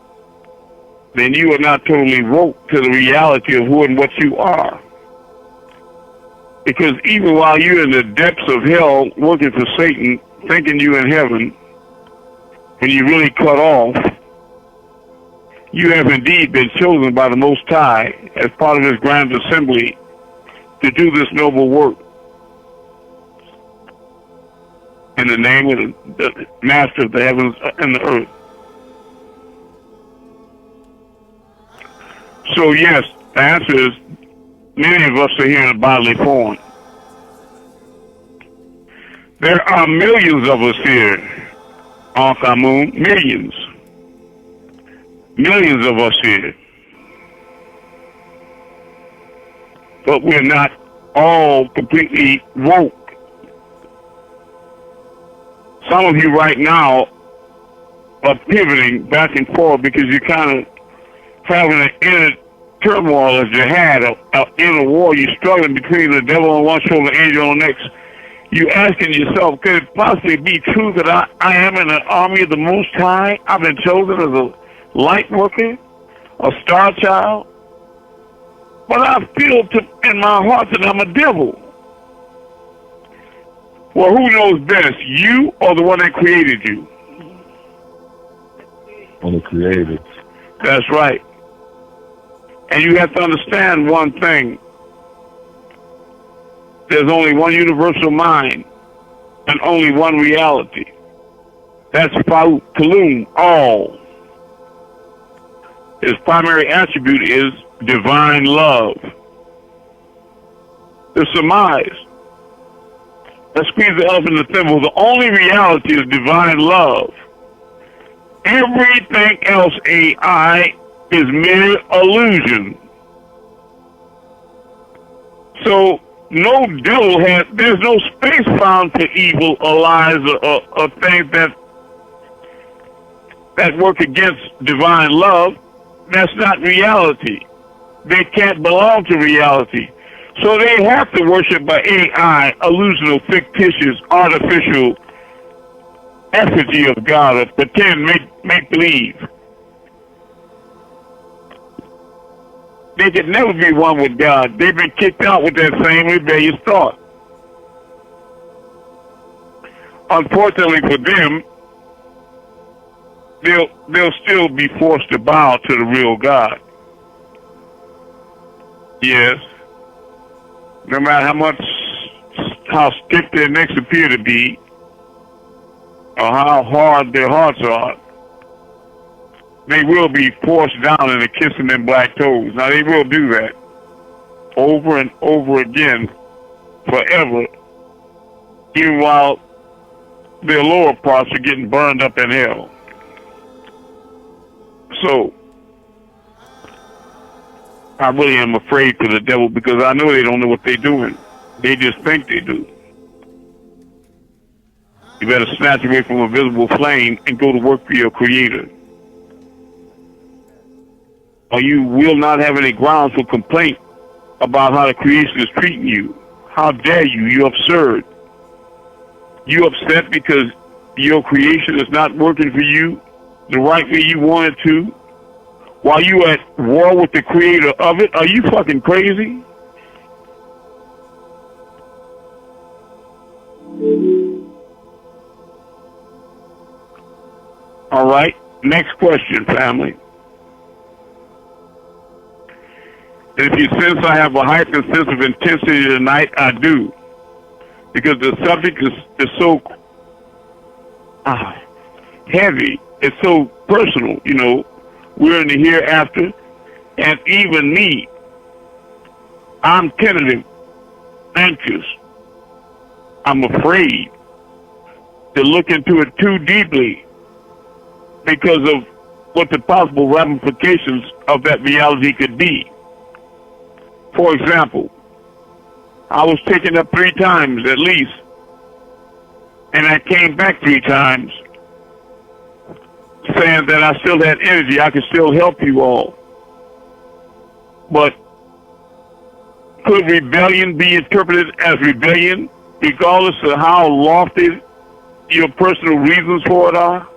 A: then you are not totally woke to the reality of who and what you are. Because even while you're in the depths of hell working for Satan, thinking you're in heaven, when you really cut off, you have indeed been chosen by the Most High as part of His grand assembly to do this noble work in the name of the Master of the heavens and the earth. So yes, the answer is many of us are here in a bodily form. There are millions of us here on Amun, millions. Millions of us here. But we're not all completely woke. Some of you right now are pivoting back and forth because you're kind of having an inner turmoil as you had, an inner war. You're struggling between the devil on one shoulder, angel on the next. You asking yourself, could it possibly be true that I am in an army of the Most High? I've been chosen as a light worker, a star child, but I feel in my heart that I'm a devil. Well, who knows best, you or the one that created you?
D: On the creator.
A: That's right. And you have to understand one thing. There's only one universal mind and only one reality. That's Fa'ut Tulum, all. His primary attribute is divine love. The surmise. Let's squeeze the elephant in the thimble. The only reality is divine love. Everything else, AI, is mere illusion. So, no devil there's no space found for evil or lies or things that work against divine love. That's not reality. They can't belong to reality. So they have to worship by AI, illusional, fictitious, artificial effigy of God, or pretend, make believe. They could never be one with God. They've been kicked out with that same rebellious thought. Unfortunately for them, they'll still be forced to bow to the real God. Yes. No matter how stiff their necks appear to be, or how hard their hearts are, they will be forced down into kissing them black toes. Now, they will do that over and over again, forever, even while their lower parts are getting burned up in hell. So, I really am afraid to the devil because I know they don't know what they're doing. They just think they do. You better snatch away from a visible flame and go to work for your creator. Or you will not have any grounds for complaint about how the creation is treating you. How dare you? You're absurd. You upset because your creation is not working for you the right way you want it to, while you at war with the creator of it? Are you fucking crazy? All right, next question, family. And if you sense I have a heightened sense of intensity tonight, I do. Because the subject is so heavy. It's so personal, you know. We're in the hereafter. And even me, I'm tentative, anxious. I'm afraid to look into it too deeply because of what the possible ramifications of that reality could be. For example, I was taken up 3 times at least, and I came back 3 times saying that I still had energy, I could still help you all. But could rebellion be interpreted as rebellion, regardless of how lofty your personal reasons for it are?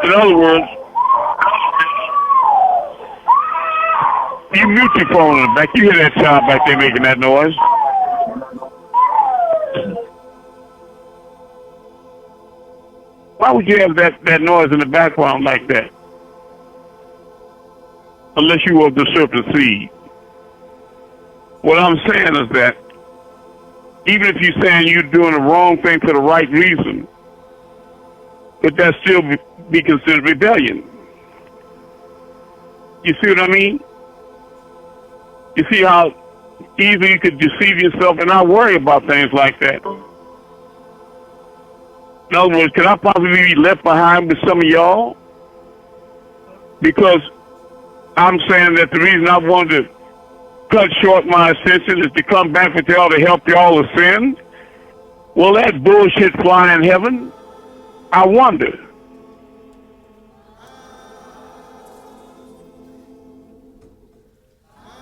A: In other words, you mute your phone in the back. You hear that child back there making that noise? Why would you have that noise in the background like that? Unless you were the serpent seed. What I'm saying is that even if you're saying you're doing the wrong thing for the right reason, could that still be considered rebellion? You see what I mean? You see how easily you could deceive yourself and not worry about things like that? In other words, could I possibly be left behind with some of y'all? Because I'm saying that the reason I wanted to cut short my ascension is to come back with y'all to help y'all ascend. Will that bullshit fly in heaven? I wonder.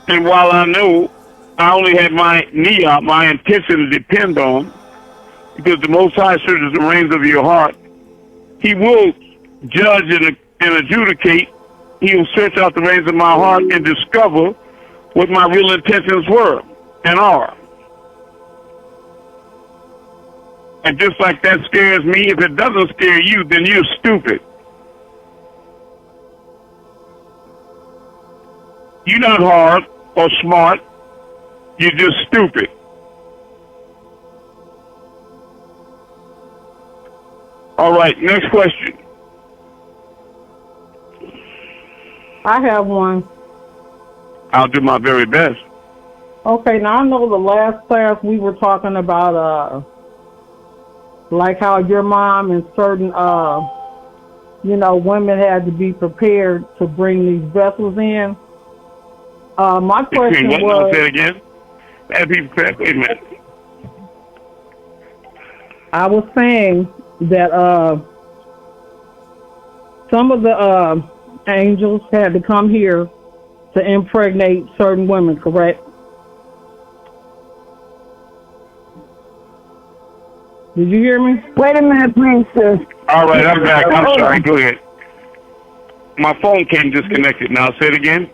A: And while I know I only had my niyat, my intention to depend on, because the Most High searches the reins of your heart. He will judge and adjudicate. He will search out the reins of my heart and discover what my real intentions were and are. And just like that scares me, if it doesn't scare you, then you're stupid. You're not hard or smart. You're just stupid. All right, next question.
F: I have one.
A: I'll do my very best.
F: Okay, now I know the last class we were talking about, like how your mom and certain, women had to be prepared to bring these vessels in. My question was...
A: Say it again? Had to be prepared. Wait a minute.
F: I was saying that some of the angels had to come here to impregnate certain women, correct? Did you hear me?
B: Wait a minute, please, sis.
A: All right, I'm back. I'm sorry. Go ahead. My phone came disconnected. Now say it again.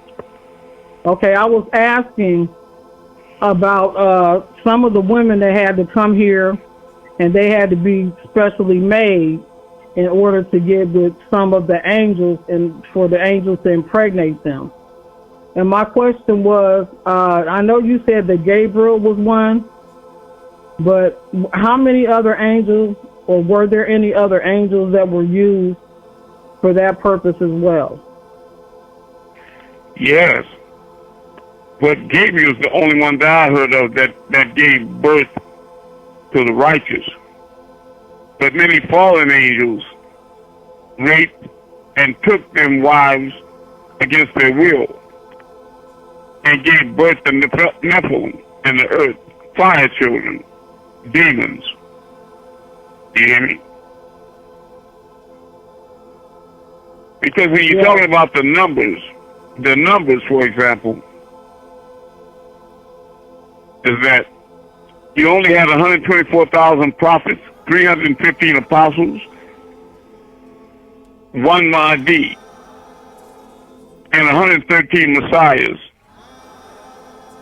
F: Okay, I was asking about some of the women that had to come here, and they had to be specially made in order to get with some of the angels and for the angels to impregnate them. And my question was, I know you said that Gabriel was one, but how many other angels, or were there any other angels that were used for that purpose as well?
A: Yes. But Gabriel's the only one that I heard of that gave birth to the righteous. But many fallen angels raped and took them wives against their will and gave birth to Nephilim and the earth, fire children, demons. You hear me? Because when you're talking about the numbers, for example, is that you only had 124,000 prophets, 315 apostles, 1 Mahdi, and 113 messiahs.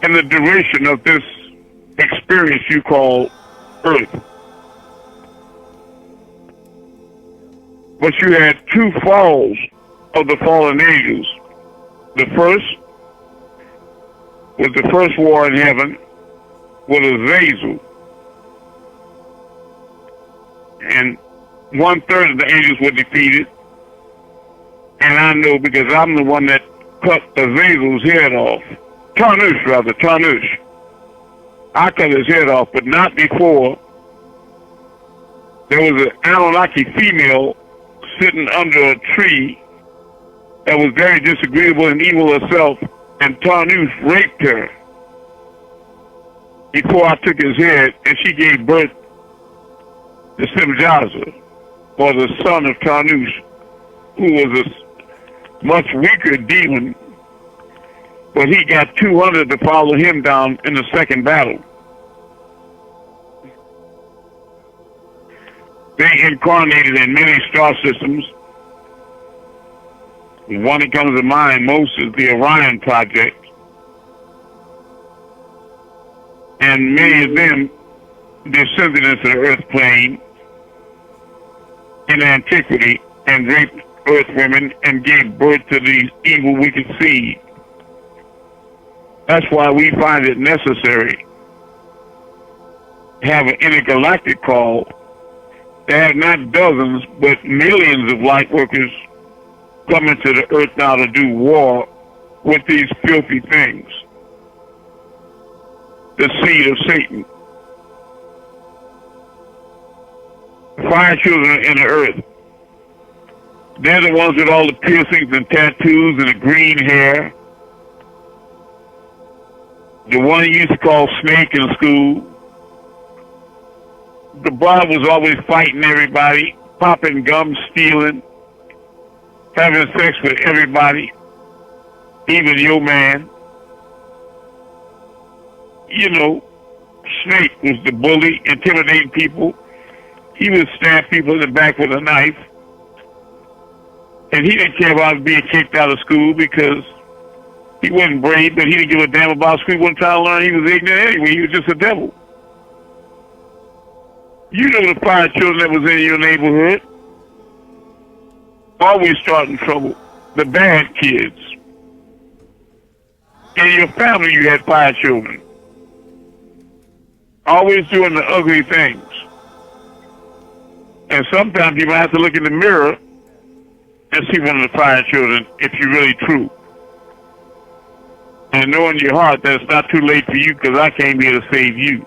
A: And the duration of this experience you call Earth. But you had 2 falls of the fallen angels. The first was the first war in heaven with Azazel. And 1/3 of the angels were defeated. And I know because I'm the one that cut Azazel's head off. Tanush. I cut his head off, but not before there was an Anunnaki female sitting under a tree that was very disagreeable and evil herself, and Tanush raped her before I took his head, and she gave birth to Simjaza, or the son of Tanush, who was a much weaker demon, but he got 200 to follow him down in the second battle. They incarnated in many star systems. The one that comes to mind most is the Orion Project. And many of them descended into the earth plane in antiquity and raped earth women and gave birth to these evil, wicked seed. That's why we find it necessary to have an intergalactic call to have not dozens, but millions of light workers coming to the earth now to do war with these filthy things. The seed of Satan. Fire children in the earth. They're the ones with all the piercings and tattoos and the green hair. The one you used to call Snake in school. The bride was always fighting everybody, popping gum, stealing, having sex with everybody, even your man. Snake was the bully, intimidating people. He would stab people in the back with a knife. And he didn't care about being kicked out of school because he wasn't brave, but he didn't give a damn about school. He wasn't trying to learn. He was ignorant anyway. He was just a devil. You know the fire children that was in your neighborhood. Always starting trouble. The bad kids. In your family, you had fire children. Always doing the ugly things. And sometimes you might have to look in the mirror and see one of the fire children if you're really true. And know in your heart that it's not too late for you because I came here to save you.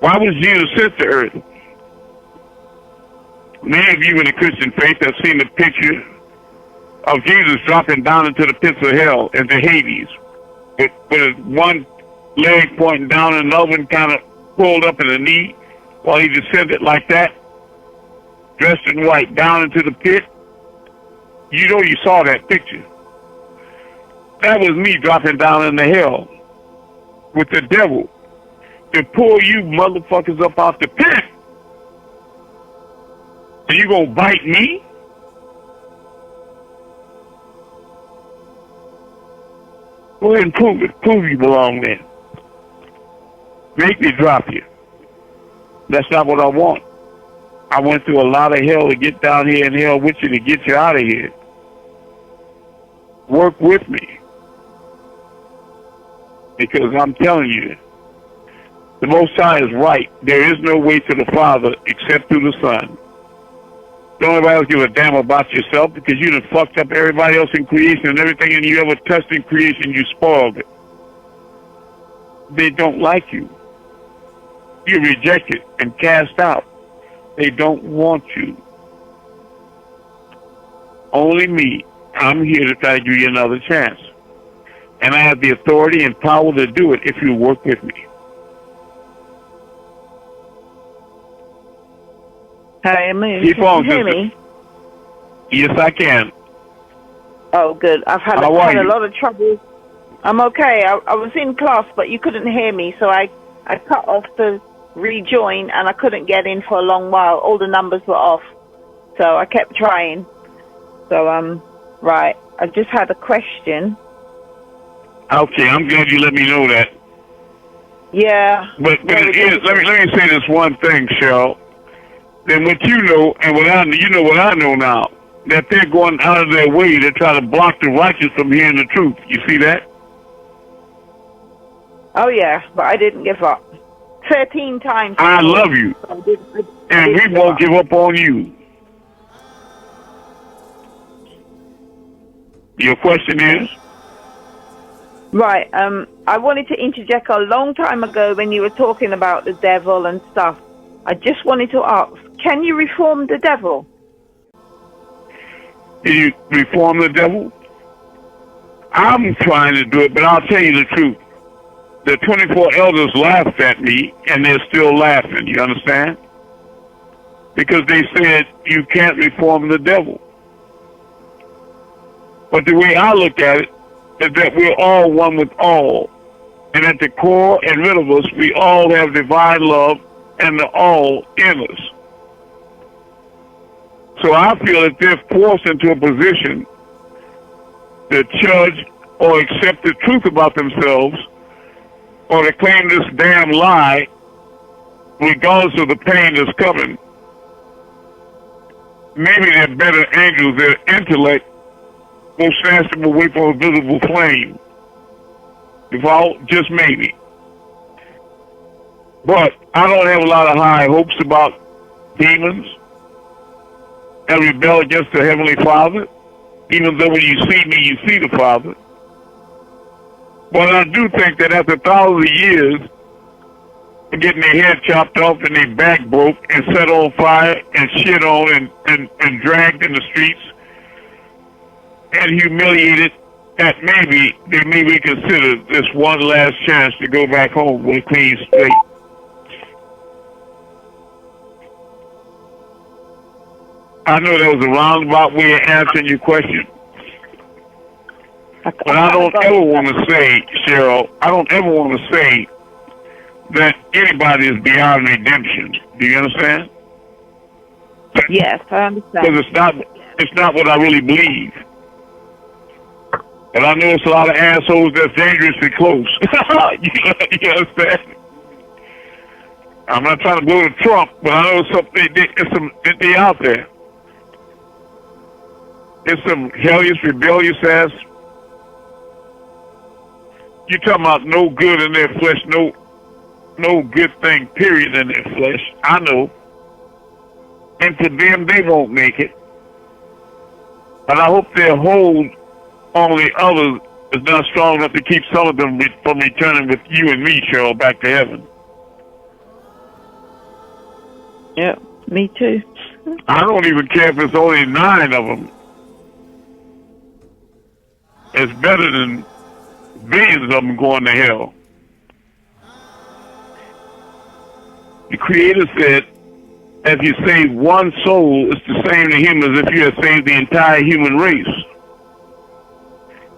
A: Why was Jesus sent to earth? Many of you in the Christian faith have seen the picture of Jesus dropping down into the pits of hell, into Hades, with one leg pointing down and another one kind of pulled up in the knee while he descended like that, dressed in white, down into the pit. You know you saw that picture. That was me dropping down into hell with the devil to pull you motherfuckers up out the pit. And you gonna bite me? Go ahead and prove it. Prove you belong there. Make me drop you. That's not what I want. I went through a lot of hell to get down here in hell with you to get you out of here. Work with me. Because I'm telling you, the Most High is right. There is no way to the Father except through the Son. Don't nobody else give a damn about yourself because you done fucked up everybody else in creation and everything and you ever touched in creation, you spoiled it. They don't like you. You're rejected and cast out. They don't want you. Only me. I'm here to try to give you another chance. And I have the authority and power to do it if you work with me.
G: Hi, Amun.
A: Keep on,
G: Can you hear me?
A: Yes, I can.
G: Oh, good. I've had a lot of trouble. I'm okay. I was in class, but you couldn't hear me, so I cut off to rejoin, and I couldn't get in for a long while. All the numbers were off, so I kept trying. So, right. I just had a question.
A: Okay, I'm glad you let me know that.
G: Yeah.
A: But it is, let me say this one thing, Cheryl. Then what you know, and what I know now, that they're going out of their way to try to block the righteous from hearing the truth. You see that?
G: Oh, yeah, but I didn't give up. 13 times.
A: I love you. And we won't give up on you. Your question is?
G: Right, I wanted to interject a long time ago when you were talking about the devil and stuff. I just wanted to ask, can you reform the devil?
A: Can you reform the devil? I'm trying to do it, but I'll tell you the truth. The 24 elders laughed at me, and they're still laughing, you understand? Because they said, you can't reform the devil. But the way I look at it is that we're all one with all. And at the core and rid of us, we all have divine love and the all in us. So I feel that they're forced into a position to judge or accept the truth about themselves or to claim this damn lie regardless of the pain that's coming. Maybe they're better angels, their intellect will snatch them away from a visible flame. If all, just maybe. But I don't have a lot of high hopes about demons and rebel against the Heavenly Father, even though when you see me, you see the Father. But I do think that after thousands of years of getting their head chopped off and their back broke and set on fire and shit on and dragged in the streets and humiliated, that maybe they may reconsider this one last chance to go back home with a clean slate. I know that was a roundabout way of answering your question. But I don't ever want to say, Cheryl, I don't ever want to say that anybody is beyond redemption. Do you understand?
G: Yes, I understand.
A: Because it's not what I really believe. And I know it's a lot of assholes that's dangerously close. You understand? I'm not trying to blow to Trump, but I know they out there. It's some hellish, rebellious ass. You talking about no good in their flesh, no good thing, period, in their flesh. I know. And to them, they won't make it. But I hope their hold on the others is not strong enough to keep some of them from returning with you and me, Cheryl, back to heaven.
G: Yeah, me too.
A: I don't even care if it's only 9 of them. It's better than billions of them going to hell. The Creator said, if you save one soul, it's the same to him as if you had saved the entire human race.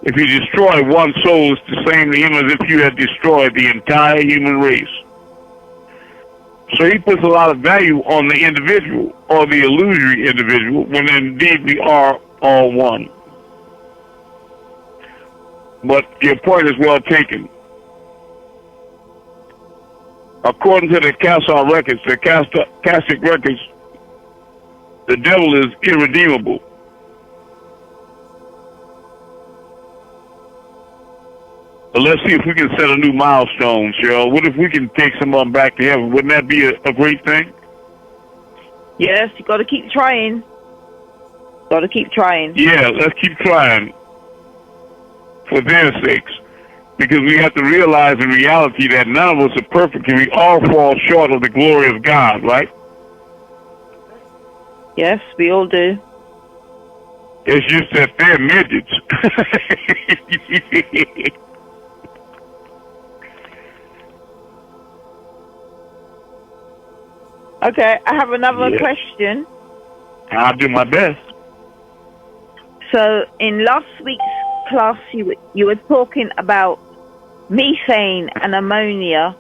A: If you destroy one soul, it's the same to him as if you had destroyed the entire human race. So he puts a lot of value on the individual, or the illusory individual, when indeed we are all one. But your point is well taken. According to the CashApp records, the CashApp records, the devil is irredeemable. But let's see if we can set a new milestone, Cheryl. What if we can take some of them back to heaven? Wouldn't that be a great thing?
G: Yes, you got to keep trying. Got to keep trying.
A: Yeah, let's keep trying for their sakes. Because we have to realize in reality that none of us are perfect and we all fall short of the glory of God, right?
G: Yes, we all do.
A: It's just that they're midgets.
G: Okay, I have another question.
A: I'll do my best.
G: So, in last week's class, you were talking about methane and ammonia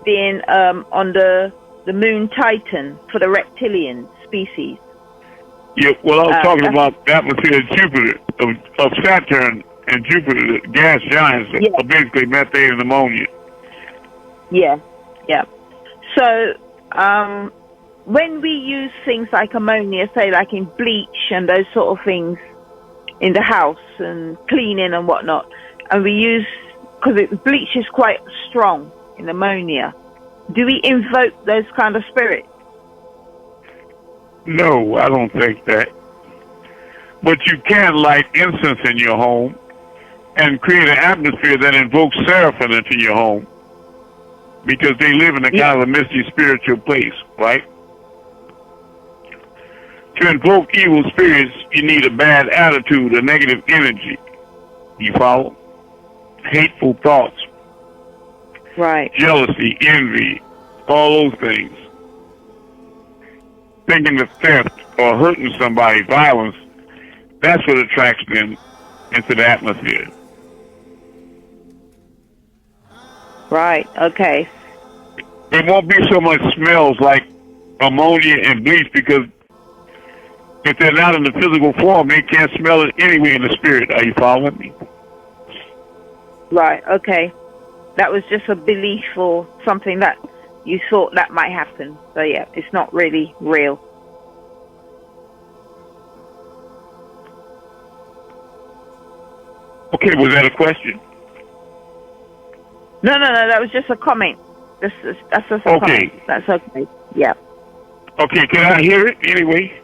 G: being on the moon Titan for the reptilian species.
A: Yeah, well, I was talking about the atmosphere of Jupiter, of Saturn and Jupiter, the gas giants, are basically methane and ammonia.
G: Yeah, yeah. So, when we use things like ammonia, say like in bleach and those sort of things in the house and cleaning and whatnot, and we use, because bleach is quite strong in ammonia, do we invoke those kind of spirits?
A: No, I don't think that. But you can light incense in your home and create an atmosphere that invokes seraphim into your home, because they live in a kind of a misty spiritual place, right? To invoke evil spirits, you need a bad attitude, a negative energy. You follow? Hateful thoughts.
G: Right.
A: Jealousy, envy, all those things. Thinking of theft or hurting somebody, violence, that's what attracts them into the atmosphere.
G: Right, okay.
A: It won't be so much smells like ammonia and bleach, because if they're not in the physical form, they can't smell it anyway in the spirit. Are you following me?
G: Right, okay. That was just a belief or something that you thought that might happen. So yeah, it's not really real.
A: Okay, was that a question?
G: No, that was just a comment. That's just a comment. That's okay. Yeah.
A: Okay, can I hear it anyway?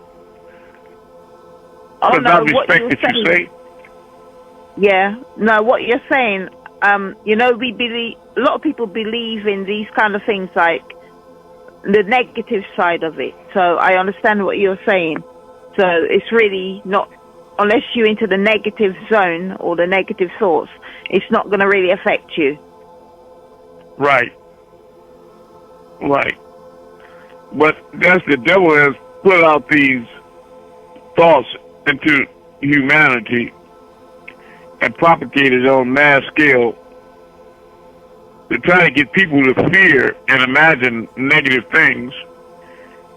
G: Oh, no,
A: I respect what you say.
G: Yeah. No, what you're saying, you know, we believe, a lot of people believe in these kind of things, like the negative side of it. So I understand what you're saying. So it's really not, unless you're into the negative zone or the negative thoughts, it's not going to really affect you.
A: Right. Right. But that's the devil has put out these thoughts into humanity and propagated on mass scale to try to get people to fear and imagine negative things,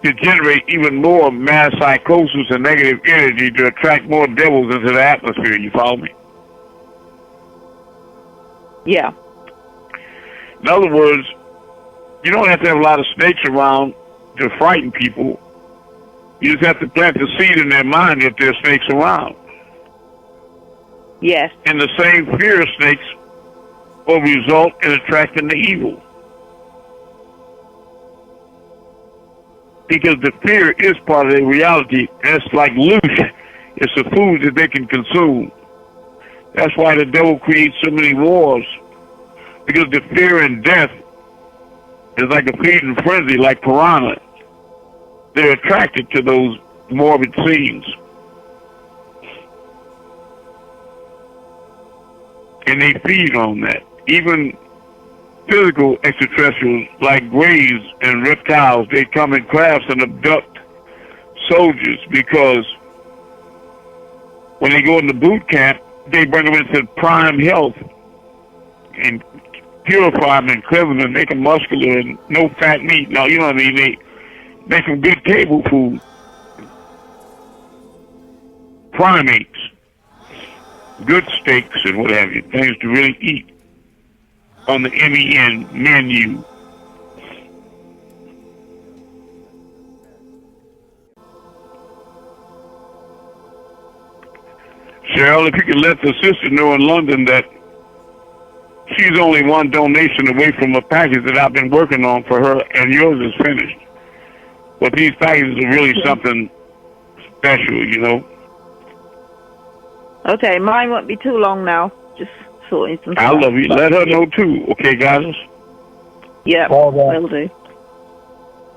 A: to generate even more mass psychosis and negative energy to attract more devils into the atmosphere. You follow me?
G: Yeah.
A: In other words, you don't have to have a lot of snakes around to frighten people. You just have to plant the seed in their mind that there's snakes around.
G: Yes.
A: And the same fear of snakes will result in attracting the evil. Because the fear is part of their reality. That's like loot. It's a food that they can consume. That's why the devil creates so many wars. Because the fear and death is like a feeding frenzy, like piranha. They're attracted to those morbid scenes. And they feed on that. Even physical extraterrestrials like grays and reptiles, they come in crafts and abduct soldiers because when they go into boot camp, they bring them into prime health and purify them and cleanse them and make them muscular and no fat meat. Now, you know what I mean? They make them good table food. Primates. Good steaks and what have you. Things to really eat on the MEN menu. Cheryl, if you could let the sister know in London that she's only one donation away from a package that I've been working on for her, and yours is finished. But these packages are really something special, you know.
G: Okay, mine won't be too long now. Just sorting some stuff.
A: I love you. Let her know too. Okay, guys?
G: Yeah, will do.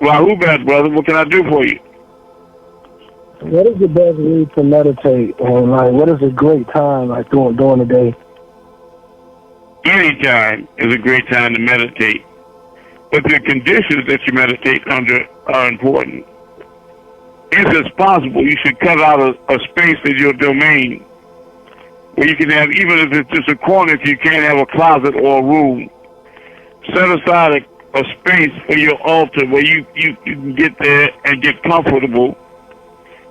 A: Rahubat, brother, what can I do for you?
H: What is the best way to meditate, and like, what is a great time like during the day?
A: Any time is a great time to meditate, but the conditions that you meditate under are important. If it's possible, you should cut out a space in your domain where you can have, even if it's just a corner, if you can't have a closet or a room, set aside a space for your altar where you can get there and get comfortable.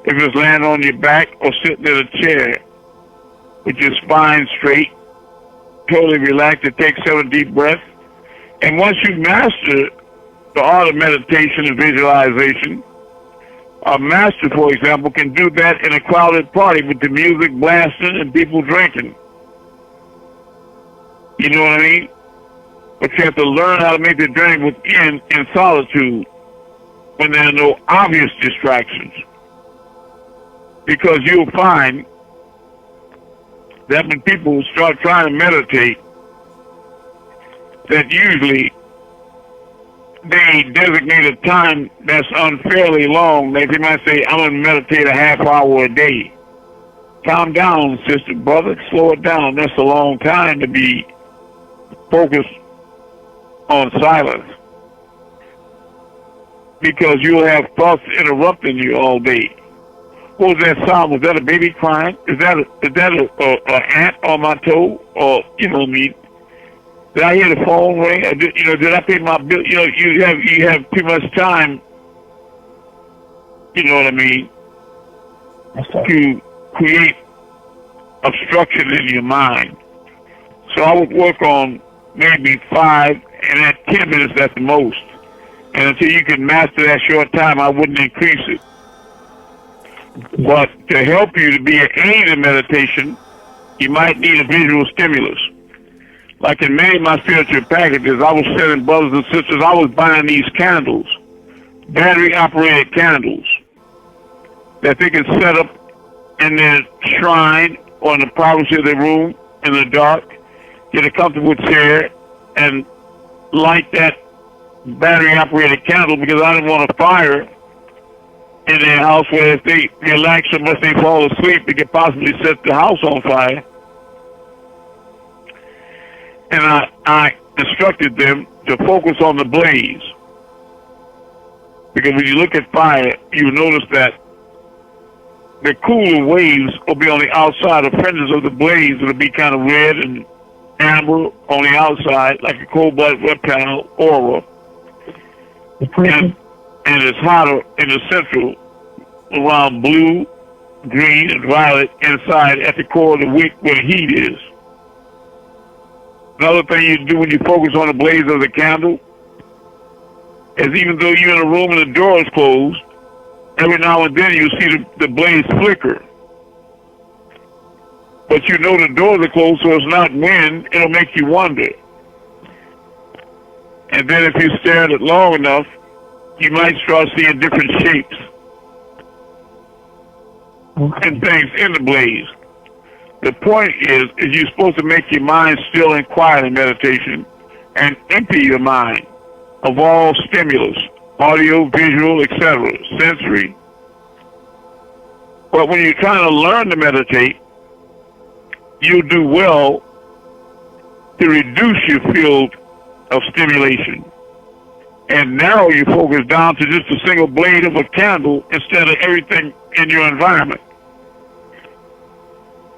A: If it's laying on your back or sitting in a chair with your spine straight, totally relaxed, and take 7 deep breaths. And once you master the art of meditation and visualization, a master, for example, can do that in a crowded party with the music blasting and people drinking. You know what I mean? But you have to learn how to make the journey within in solitude when there are no obvious distractions. Because you'll find that when people start trying to meditate, that usually they designate a time that's unfairly long. They might say, I'm going to meditate a half hour a day. Calm down, sister, brother. Slow it down. That's a long time to be focused on silence. Because you'll have thoughts interrupting you all day. What was that sound? Was that a baby crying? Is that an ant on my toe? Or, you know what I mean? Did I hear the phone ring? Did I pay my bill? You know, you have too much time, you know what I mean, to create obstruction in your mind. So I would work on maybe 5 and at 10 minutes at the most. And until you can master that short time, I wouldn't increase it. But to help you to be an aid in meditation, you might need a visual stimulus. Like in many of my spiritual packages, I was sending brothers and sisters, I was buying these candles, battery-operated candles, that they can set up in their shrine or in the privacy of their room in the dark, get a comfortable chair, and light that battery-operated candle because I didn't want a fire in their house where if they relax so much they fall asleep, they could possibly set the house on fire. And I instructed them to focus on the blaze. Because when you look at fire, you notice that the cooler waves will be on the outside. The fringes of the blaze will be kind of red and amber on the outside, like a cold-blooded reptile aura. And it's hotter in the central, around blue, green, and violet inside at the core of the wick where the heat is. Another thing you do when you focus on the blaze of the candle is even though you're in a room and the door is closed, every now and then you see the blaze flicker. But you know the doors are closed, so it's not wind, it'll make you wonder. And then if you stare at it long enough, you might start seeing different shapes and things in the blaze. The point is you're supposed to make your mind still and quiet in meditation and empty your mind of all stimulus, audio, visual, etc., sensory. But when you're trying to learn to meditate, you do well to reduce your field of stimulation and narrow your focus down to just a single blade of a candle instead of everything in your environment.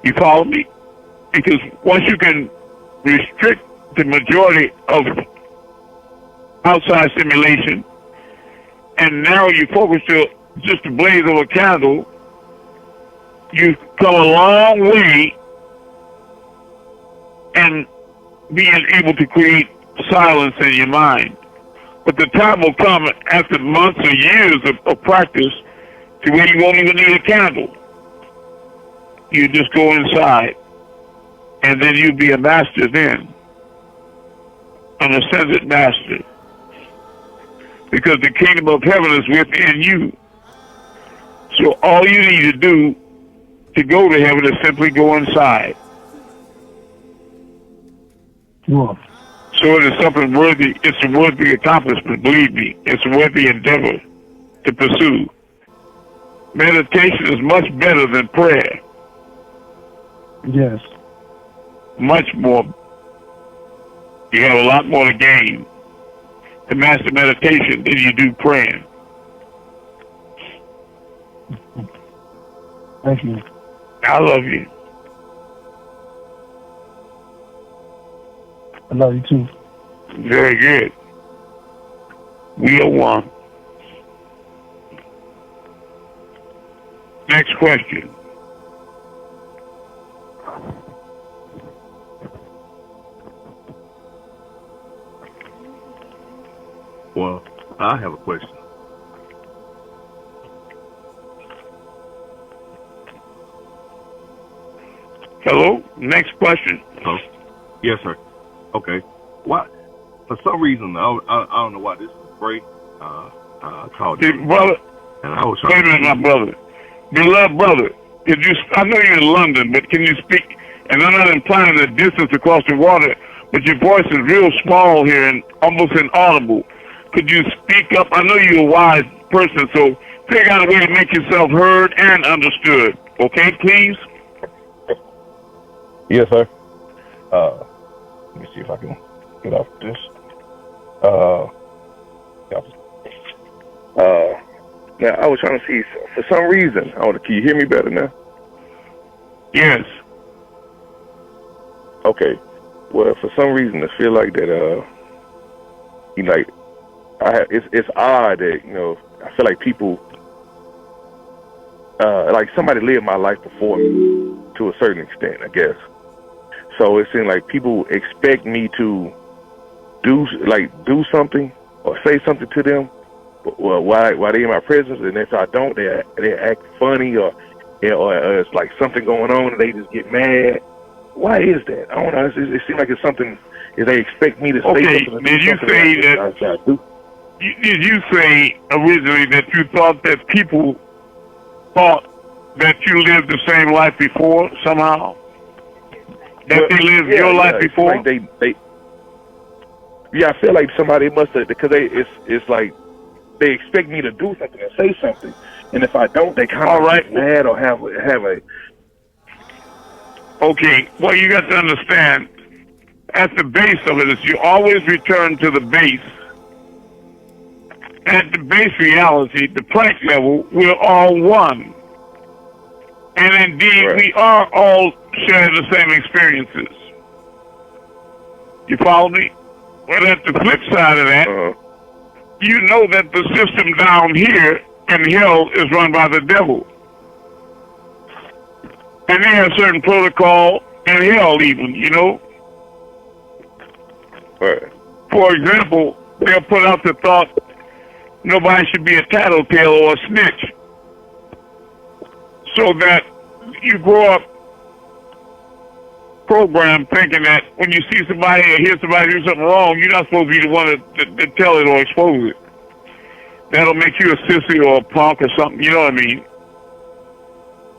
A: You follow me? Because once you can restrict the majority of outside stimulation and narrow your focus to just the blaze of a candle, you've come a long way in being able to create silence in your mind. But the time will come after months or years of practice to where you won't even need a candle. You just go inside, and then you'll be a master then, an ascended master. Because the kingdom of heaven is within you. So all you need to do to go to heaven is simply go inside.
H: Well,
A: So it is something worthy, it's a worthy accomplishment, believe me. It's a worthy endeavor to pursue. Meditation is much better than prayer.
H: yes.
A: Much more. You have a lot more to gain to master meditation than you do praying.
H: Thank you.
A: I love you.
H: I love you too.
A: Very good. We are one. Next question.
I: Well, I have a question.
A: Hello? Next question.
I: Oh, yes, sir. Okay. Why? For some reason, I don't know why this is great. I called
A: Hey,
I: you,
A: brother,
I: and I was
A: wait a
I: trying
A: minute, my brother. Beloved brother, could you, I know you're in London, but can you speak, and I'm not implying the distance across the water, but your voice is real small here and almost inaudible. Could you speak up? I know you're a wise person, so figure out a way to make yourself heard and understood. Okay, please?
J: Yes, sir. Let me see if I can get off this. Now I was trying to see, for some reason, can you hear me better now?
A: Yes.
J: Okay. Well, for some reason, I feel like that, it's odd that, I feel like people, like somebody lived my life before me to a certain extent, I guess. So it seems like people expect me to do something or say something to them, while they in my presence, and if I don't, they act funny or it's like something going on and they just get mad. Why is that? I don't know. It seems like it's something. If they expect me to say something,
A: did you say that? Did you say originally that you thought that people thought that you lived the same life before somehow? That they lived your life before?
J: Like they I feel like somebody must have, because it's like they expect me to do something and say something, and if I don't, they kind of get mad or have a.
A: Okay, well, you got to understand, at the base of it is you always return to the base. At the base reality, the Planck level, we're all one. And indeed, we are all sharing the same experiences. You follow me? Well, at the flip side of that, you know that the system down here in hell is run by the devil. And they have certain protocol in hell even, you know?
J: Right.
A: For example, they'll put out the thought nobody should be a tattletale or a snitch. So that you grow up programmed thinking that when you see somebody or hear somebody do something wrong, you're not supposed to be the one to tell it or expose it. That'll make you a sissy or a punk or something, you know what I mean?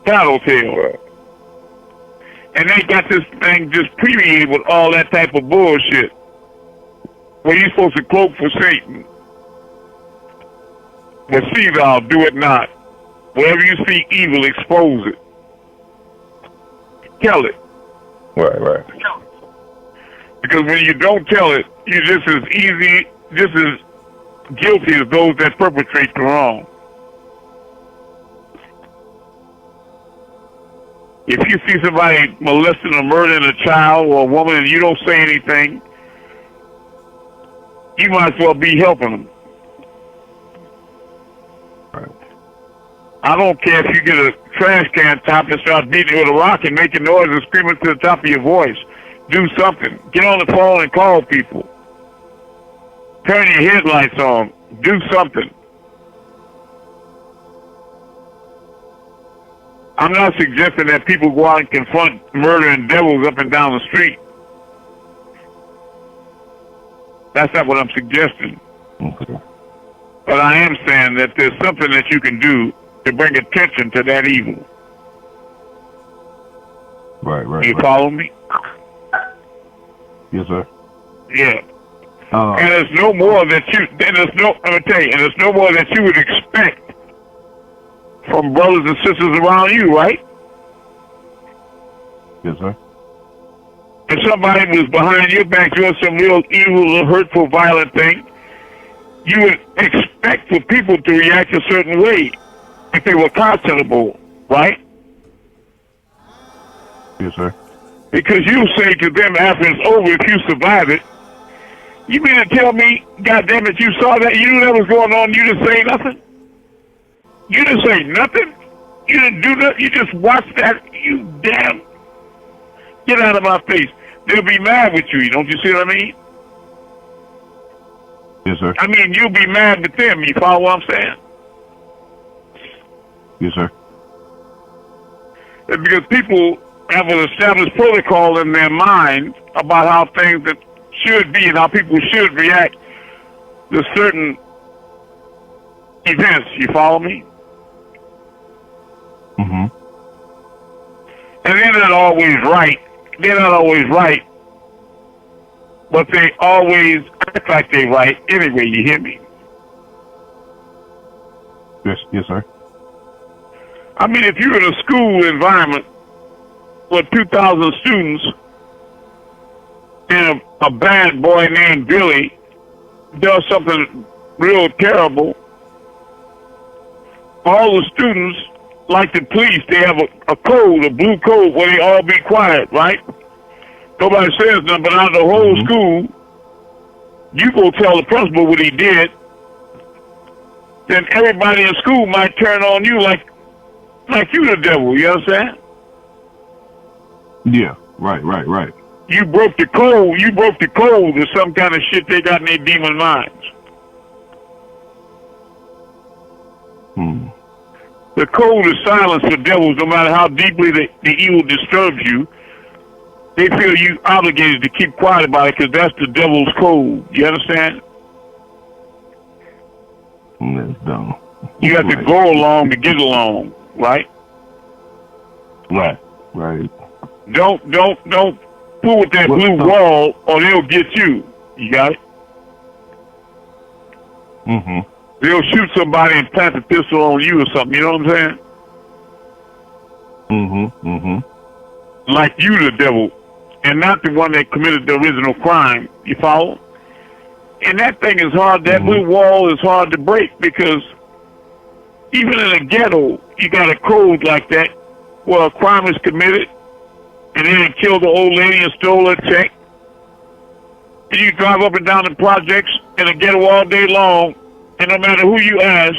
A: Tattletale.
J: Right.
A: And they got this thing just permeated with all that type of bullshit. Where you're supposed to cloak for Satan. But see thou, do it not. Wherever you see evil, expose it. Tell it.
J: Right.
A: Because when you don't tell it, you're just as guilty as those that perpetrate the wrong. If you see somebody molesting or murdering a child or a woman and you don't say anything, you might as well be helping them.
J: Right.
A: I don't care if you get a trash can top and start beating it with a rock and making noise and screaming to the top of your voice. Do something. Get on the phone and call people. Turn your headlights on. Do something. I'm not suggesting that people go out and confront murdering devils up and down the street. That's not what I'm suggesting.
J: Okay.
A: But I am saying that there's something that you can do to bring attention to that evil.
J: Right.
A: You follow me?
J: Yes, sir.
A: Yeah. And there's no more that you. I'm gonna tell you, and there's no more that you would expect from brothers and sisters around you, right?
J: Yes, sir.
A: If somebody was behind your back doing some real evil or hurtful, violent thing, you would expect for people to react a certain way if they were conscionable, right?
J: Yes, sir.
A: Because you say to them after it's over, if you survive it, you mean to tell me, goddamn it, you saw that, you knew that was going on, you didn't say nothing? You didn't say nothing? You didn't do nothing? You just watched that? You damn... Get out of my face. They'll be mad with you, don't you see what I mean?
J: Yes, sir.
A: I mean, you'll be mad with them, you follow what I'm saying?
J: Yes, sir.
A: It's because people have an established protocol in their mind about how things that should be and how people should react to certain events, you follow me?
J: Mm-hmm.
A: And they're not always right. They're not always right. But they always act like they're right anyway, you hear me?
J: Yes, sir.
A: I mean, if you're in a school environment with 2,000 students and a bad boy named Billy does something real terrible, all the students, like the police, they have a code, a blue code, where they all be quiet, right? Nobody says nothing, but out of the whole school, you go tell the principal what he did, then everybody in school might turn on you like you the devil, you understand?
J: Yeah, right.
A: You broke the code to some kind of shit they got in their demon minds. The code is silence for devils. No matter how deeply the evil disturbs you, they feel you obligated to keep quiet about it because that's the devil's code. You understand?
J: That's dumb.
A: You have to go along to get along, right?
J: Right.
A: Don't fool with that blue wall or they'll get you. You got it?
J: Mm-hmm.
A: They'll shoot somebody and plant a pistol on you or something, you know what I'm saying?
J: Mm-hmm.
A: Like you the devil, and not the one that committed the original crime, you follow? And that thing is hard, that blue wall is hard to break because even in a ghetto, you got a code like that, where a crime is committed and then killed the old lady and stole her check. And you drive up and down the projects in a ghetto all day long, and no matter who you ask,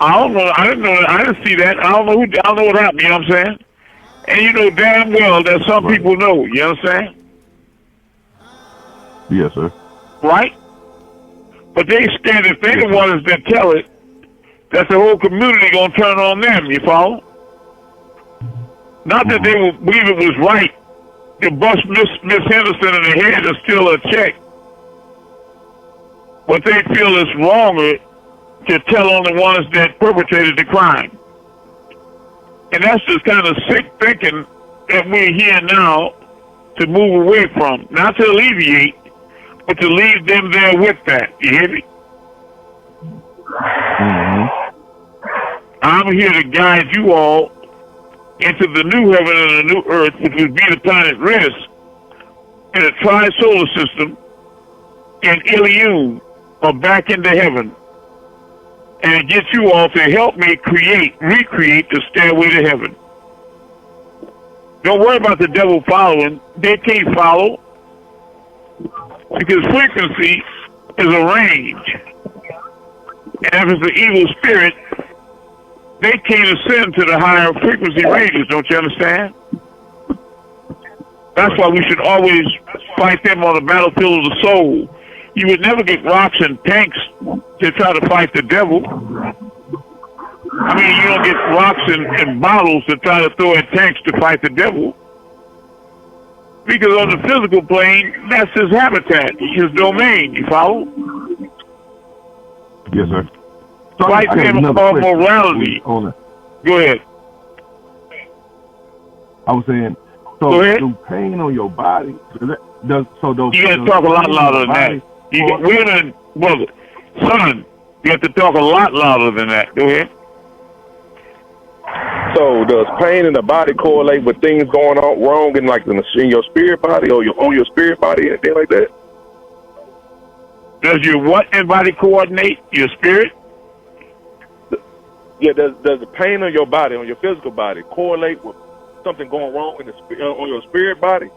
A: I don't know. I didn't know. I didn't see that. I don't know. I don't know what happened. You know what I'm saying? And you know damn well that some people know. You understand?
I: Yes, sir.
A: Right? But they scared if they're the ones that tell it, that the whole community gonna turn on them. You follow? Not that they will believe it was right to bust Miss Henderson in the head and steal her check, but they feel it's wronger to tell on the ones that perpetrated the crime. And that's just kind of sick thinking that we're here now to move away from. Not to alleviate, but to leave them there with that. You hear me? I'm here to guide you all into the new heaven and the new earth, which would be the planet Risk, in a tri-solar system, in Ilium, or back into heaven. And get you all to help me recreate the stairway to heaven. Don't worry about the devil following. They can't follow. Because frequency is a range. And if it's an evil spirit, they can't ascend to the higher frequency ranges, don't you understand? That's why we should always fight them on the battlefield of the soul. You would never get rocks and tanks to try to fight the devil. I mean, you don't get rocks and bottles to try to throw at tanks to fight the devil. Because on the physical plane, that's his habitat, his domain, you follow?
I: Yes, sir.
A: Fight him on morality. Go ahead.
I: I was saying, so do pain on your body, you
A: gotta talk a lot louder than that. Women, brother, son, you have to talk a lot louder than that. Go ahead.
J: So does pain in the body correlate with things going on wrong in your spirit body or on your spirit body, anything like that?
A: Does your what in body coordinate? Your spirit?
J: Yeah, does the pain on your body, on your physical body, correlate with something going wrong in on your spirit body?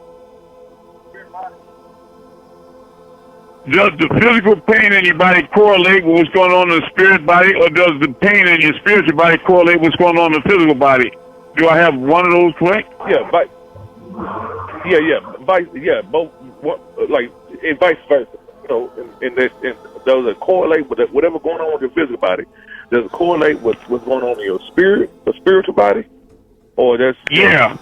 A: Does the physical pain in your body correlate with what's going on in the spirit body, or does the pain in your spiritual body correlate with what's going on in the physical body? Do I have one of those correct?
J: Yeah, both, and vice versa. You know, does it correlate with whatever going on with your physical body? Does it correlate with what's going on in your the spiritual body, or that's
A: Yeah,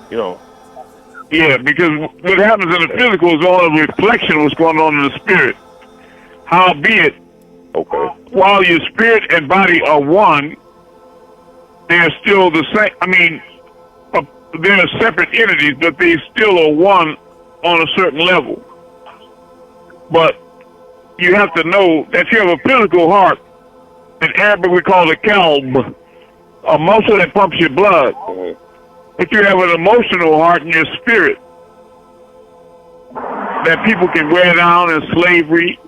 A: because what happens in the physical is all a reflection of what's going on in the spirit. Howbeit, while your spirit and body are one, they're still the same. I mean, they're separate entities, but they still are one on a certain level. But you have to know that you have a physical heart. In Arabic, we call it kalb, a muscle that pumps your blood. But you have an emotional heart in your spirit that people can wear down in slavery,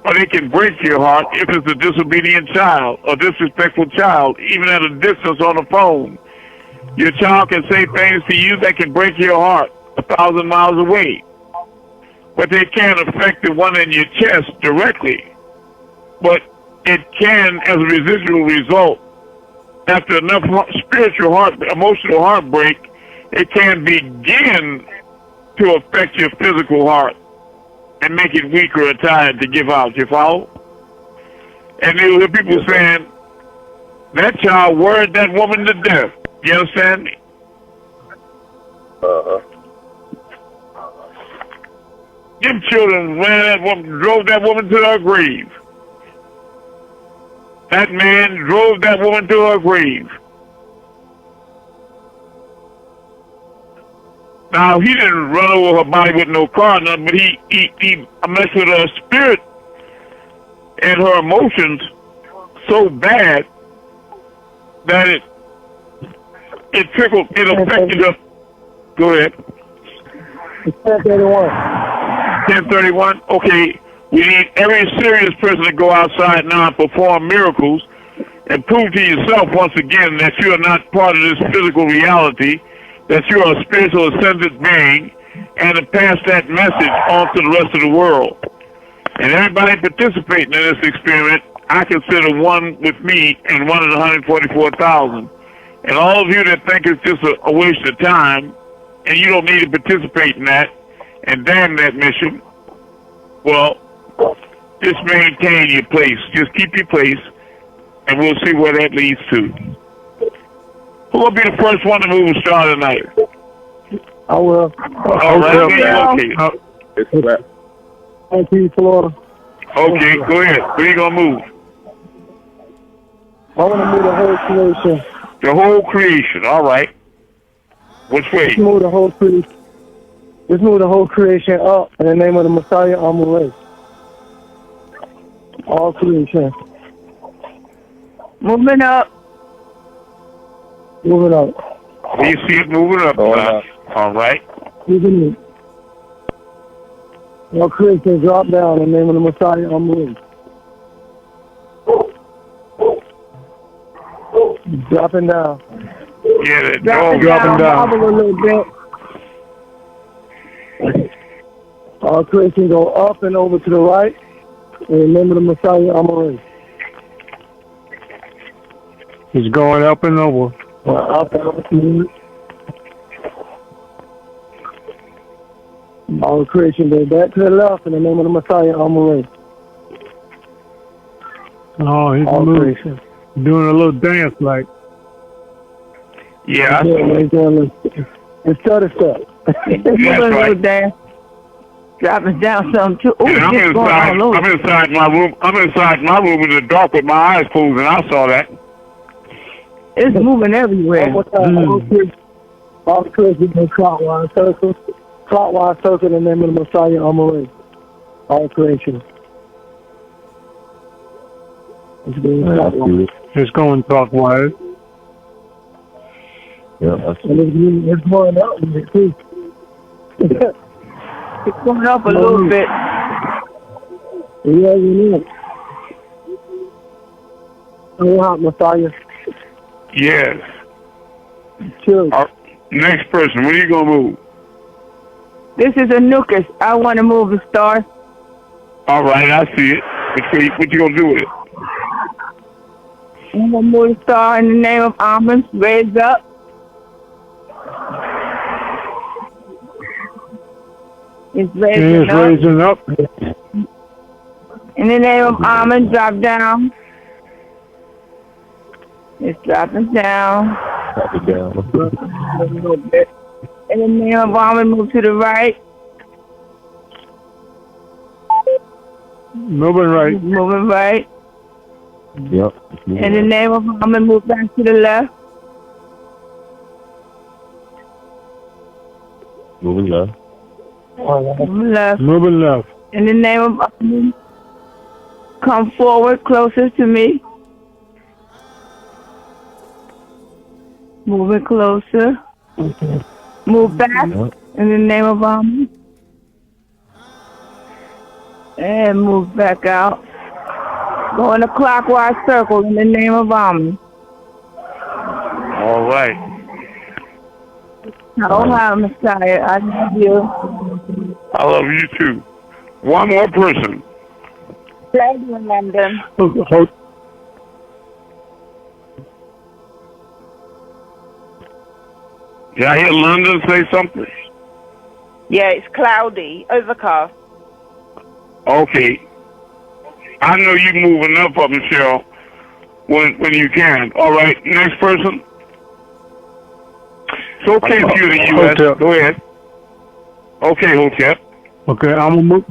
A: or they can break your heart if it's a disobedient child or disrespectful child, even at a distance on the phone. Your child can say things to you that can break your heart 1,000 miles away. But they can't affect the one in your chest directly. But it can, as a residual result, after enough emotional heartbreak, it can begin to affect your physical heart and make it weaker or tired to give out. You follow? And there were people saying, that child worried that woman to death. You understand me? Them children ran that woman, drove that woman to her grave. That man drove that woman to her grave. Now, he didn't run over her body with no car, nothing, but he messed with her spirit and her emotions so bad that it affected her. Go ahead.
H: It's 1031.
A: 1031? Okay. We need every serious person to go outside now and perform miracles and prove to yourself once again that you are not part of this physical reality that you are a spiritual ascended being and to pass that message on to the rest of the world. And everybody participating in this experiment, I consider one with me and one of the 144,000. And all of you that think it's just a waste of time and you don't need to participate in that and damn that mission, well, just maintain your place. Just keep your place, and we'll see where that leads to. Who will be the first one to move and start tonight?
H: I will.
A: All right, okay.
H: Thank you, Florida.
A: Okay, go ahead. Where you going to move?
H: I want to move the whole creation.
A: The whole creation, all right. Which way?
H: Let's move the whole creation. Let's move the whole creation up in the name of the Messiah, Amun-Rayay. All creation.
B: Moving up.
H: Moving up.
A: You see it moving up. All right.
H: Moving up. All creation drop down in the name of the Messiah, Amun-Rayay. Dropping down.
A: Yeah, that
B: dropping down.
H: A little bit. All creation go up and over to the right. And remember the Messiah, Amun-Rayay.
K: He's going up and over.
H: Up and over. All creation go back to the left in the name of the Messiah, Amun-Rayay.
K: Oh, he's moving. Doing a little dance like.
A: Yeah,
H: it's stutter step.
B: Moving a little dance. Dropping down something too. Ooh,
A: I'm inside my room. I'm inside my room in the dark with my eyes closed, and I saw that.
B: It's moving everywhere.
H: All the creation go clockwise circle. Clockwise circle in the name of the Messiah, Amun-Rayay. All creation.
K: It's going clockwise.
D: Yeah,
H: it's going up too.
B: It's going up a little bit.
H: Yeah, you know. Oh, hot Messiah.
A: Yes.
H: Sure.
A: Next person, where are you going to move?
B: This is Anukas. I want to move the star.
A: All right, I see it. What you going to do with it?
B: I'm going to move the star in the name of Amun. Raise up. It's raising
K: up.
B: In the name of Amun, drop down. It's dropping down.
D: Drop it down.
B: A little bit. In the name of Amun, move to the right.
K: Moving right.
B: Moving right.
D: Yep.
B: In the name of Amun, move back to the left.
D: Moving left.
B: Moving left.
K: Moving left.
B: In the name of Amun, come forward, closer to me. Moving closer. Move back in the name of Amun. And move back out. Go in a clockwise circle in the name of Amun.
A: All right.
B: Oh, hi, Messiah. I love you.
A: I love you too. One more person.
E: Lady in London.
A: Did I hear London say something?
G: Yeah, it's cloudy, overcast.
A: Okay. I know you moving up, Michelle, when you can. All right, next person. It's okay if you're in the U.S. Go ahead. Okay, Hotep.
K: Okay, I'm gonna move.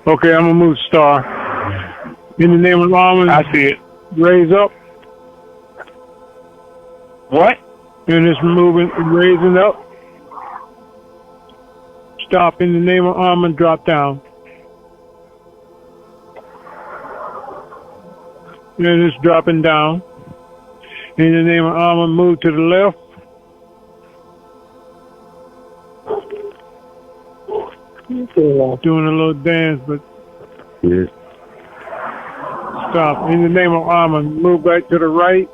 K: Okay, I'm gonna move star. In the name of Amun.
A: I see it.
K: Raise up.
A: What?
K: And it's moving, raising up. Stop in the name of Amun. Drop down. And it's dropping down. In the name of Amun, move to the left. Doing a little dance, but
D: yes.
K: Stop. In the name of Amun, move back to the right.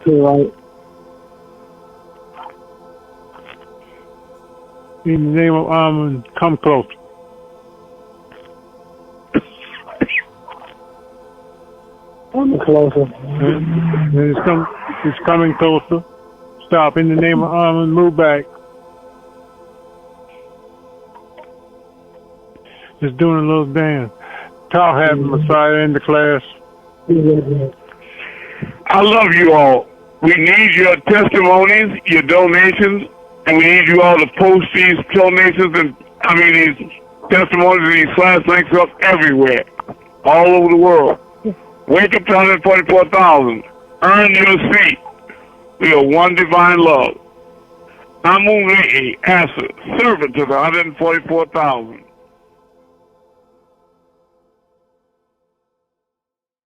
H: clear, right?
K: In the name of Amun, come close.
H: I'm closer.
K: And it's coming closer. Stop. In the name of Amun, move back. Just doing a little dance. Talk having Messiah in the class.
A: I love you all. We need your testimonies, your donations, and we need you all to post these donations and these testimonies and these class links up everywhere, all over the world. Wake up to 144,000. Earn your seat. We are one divine love. Amun-Rayay, answer, servant to the 144,000.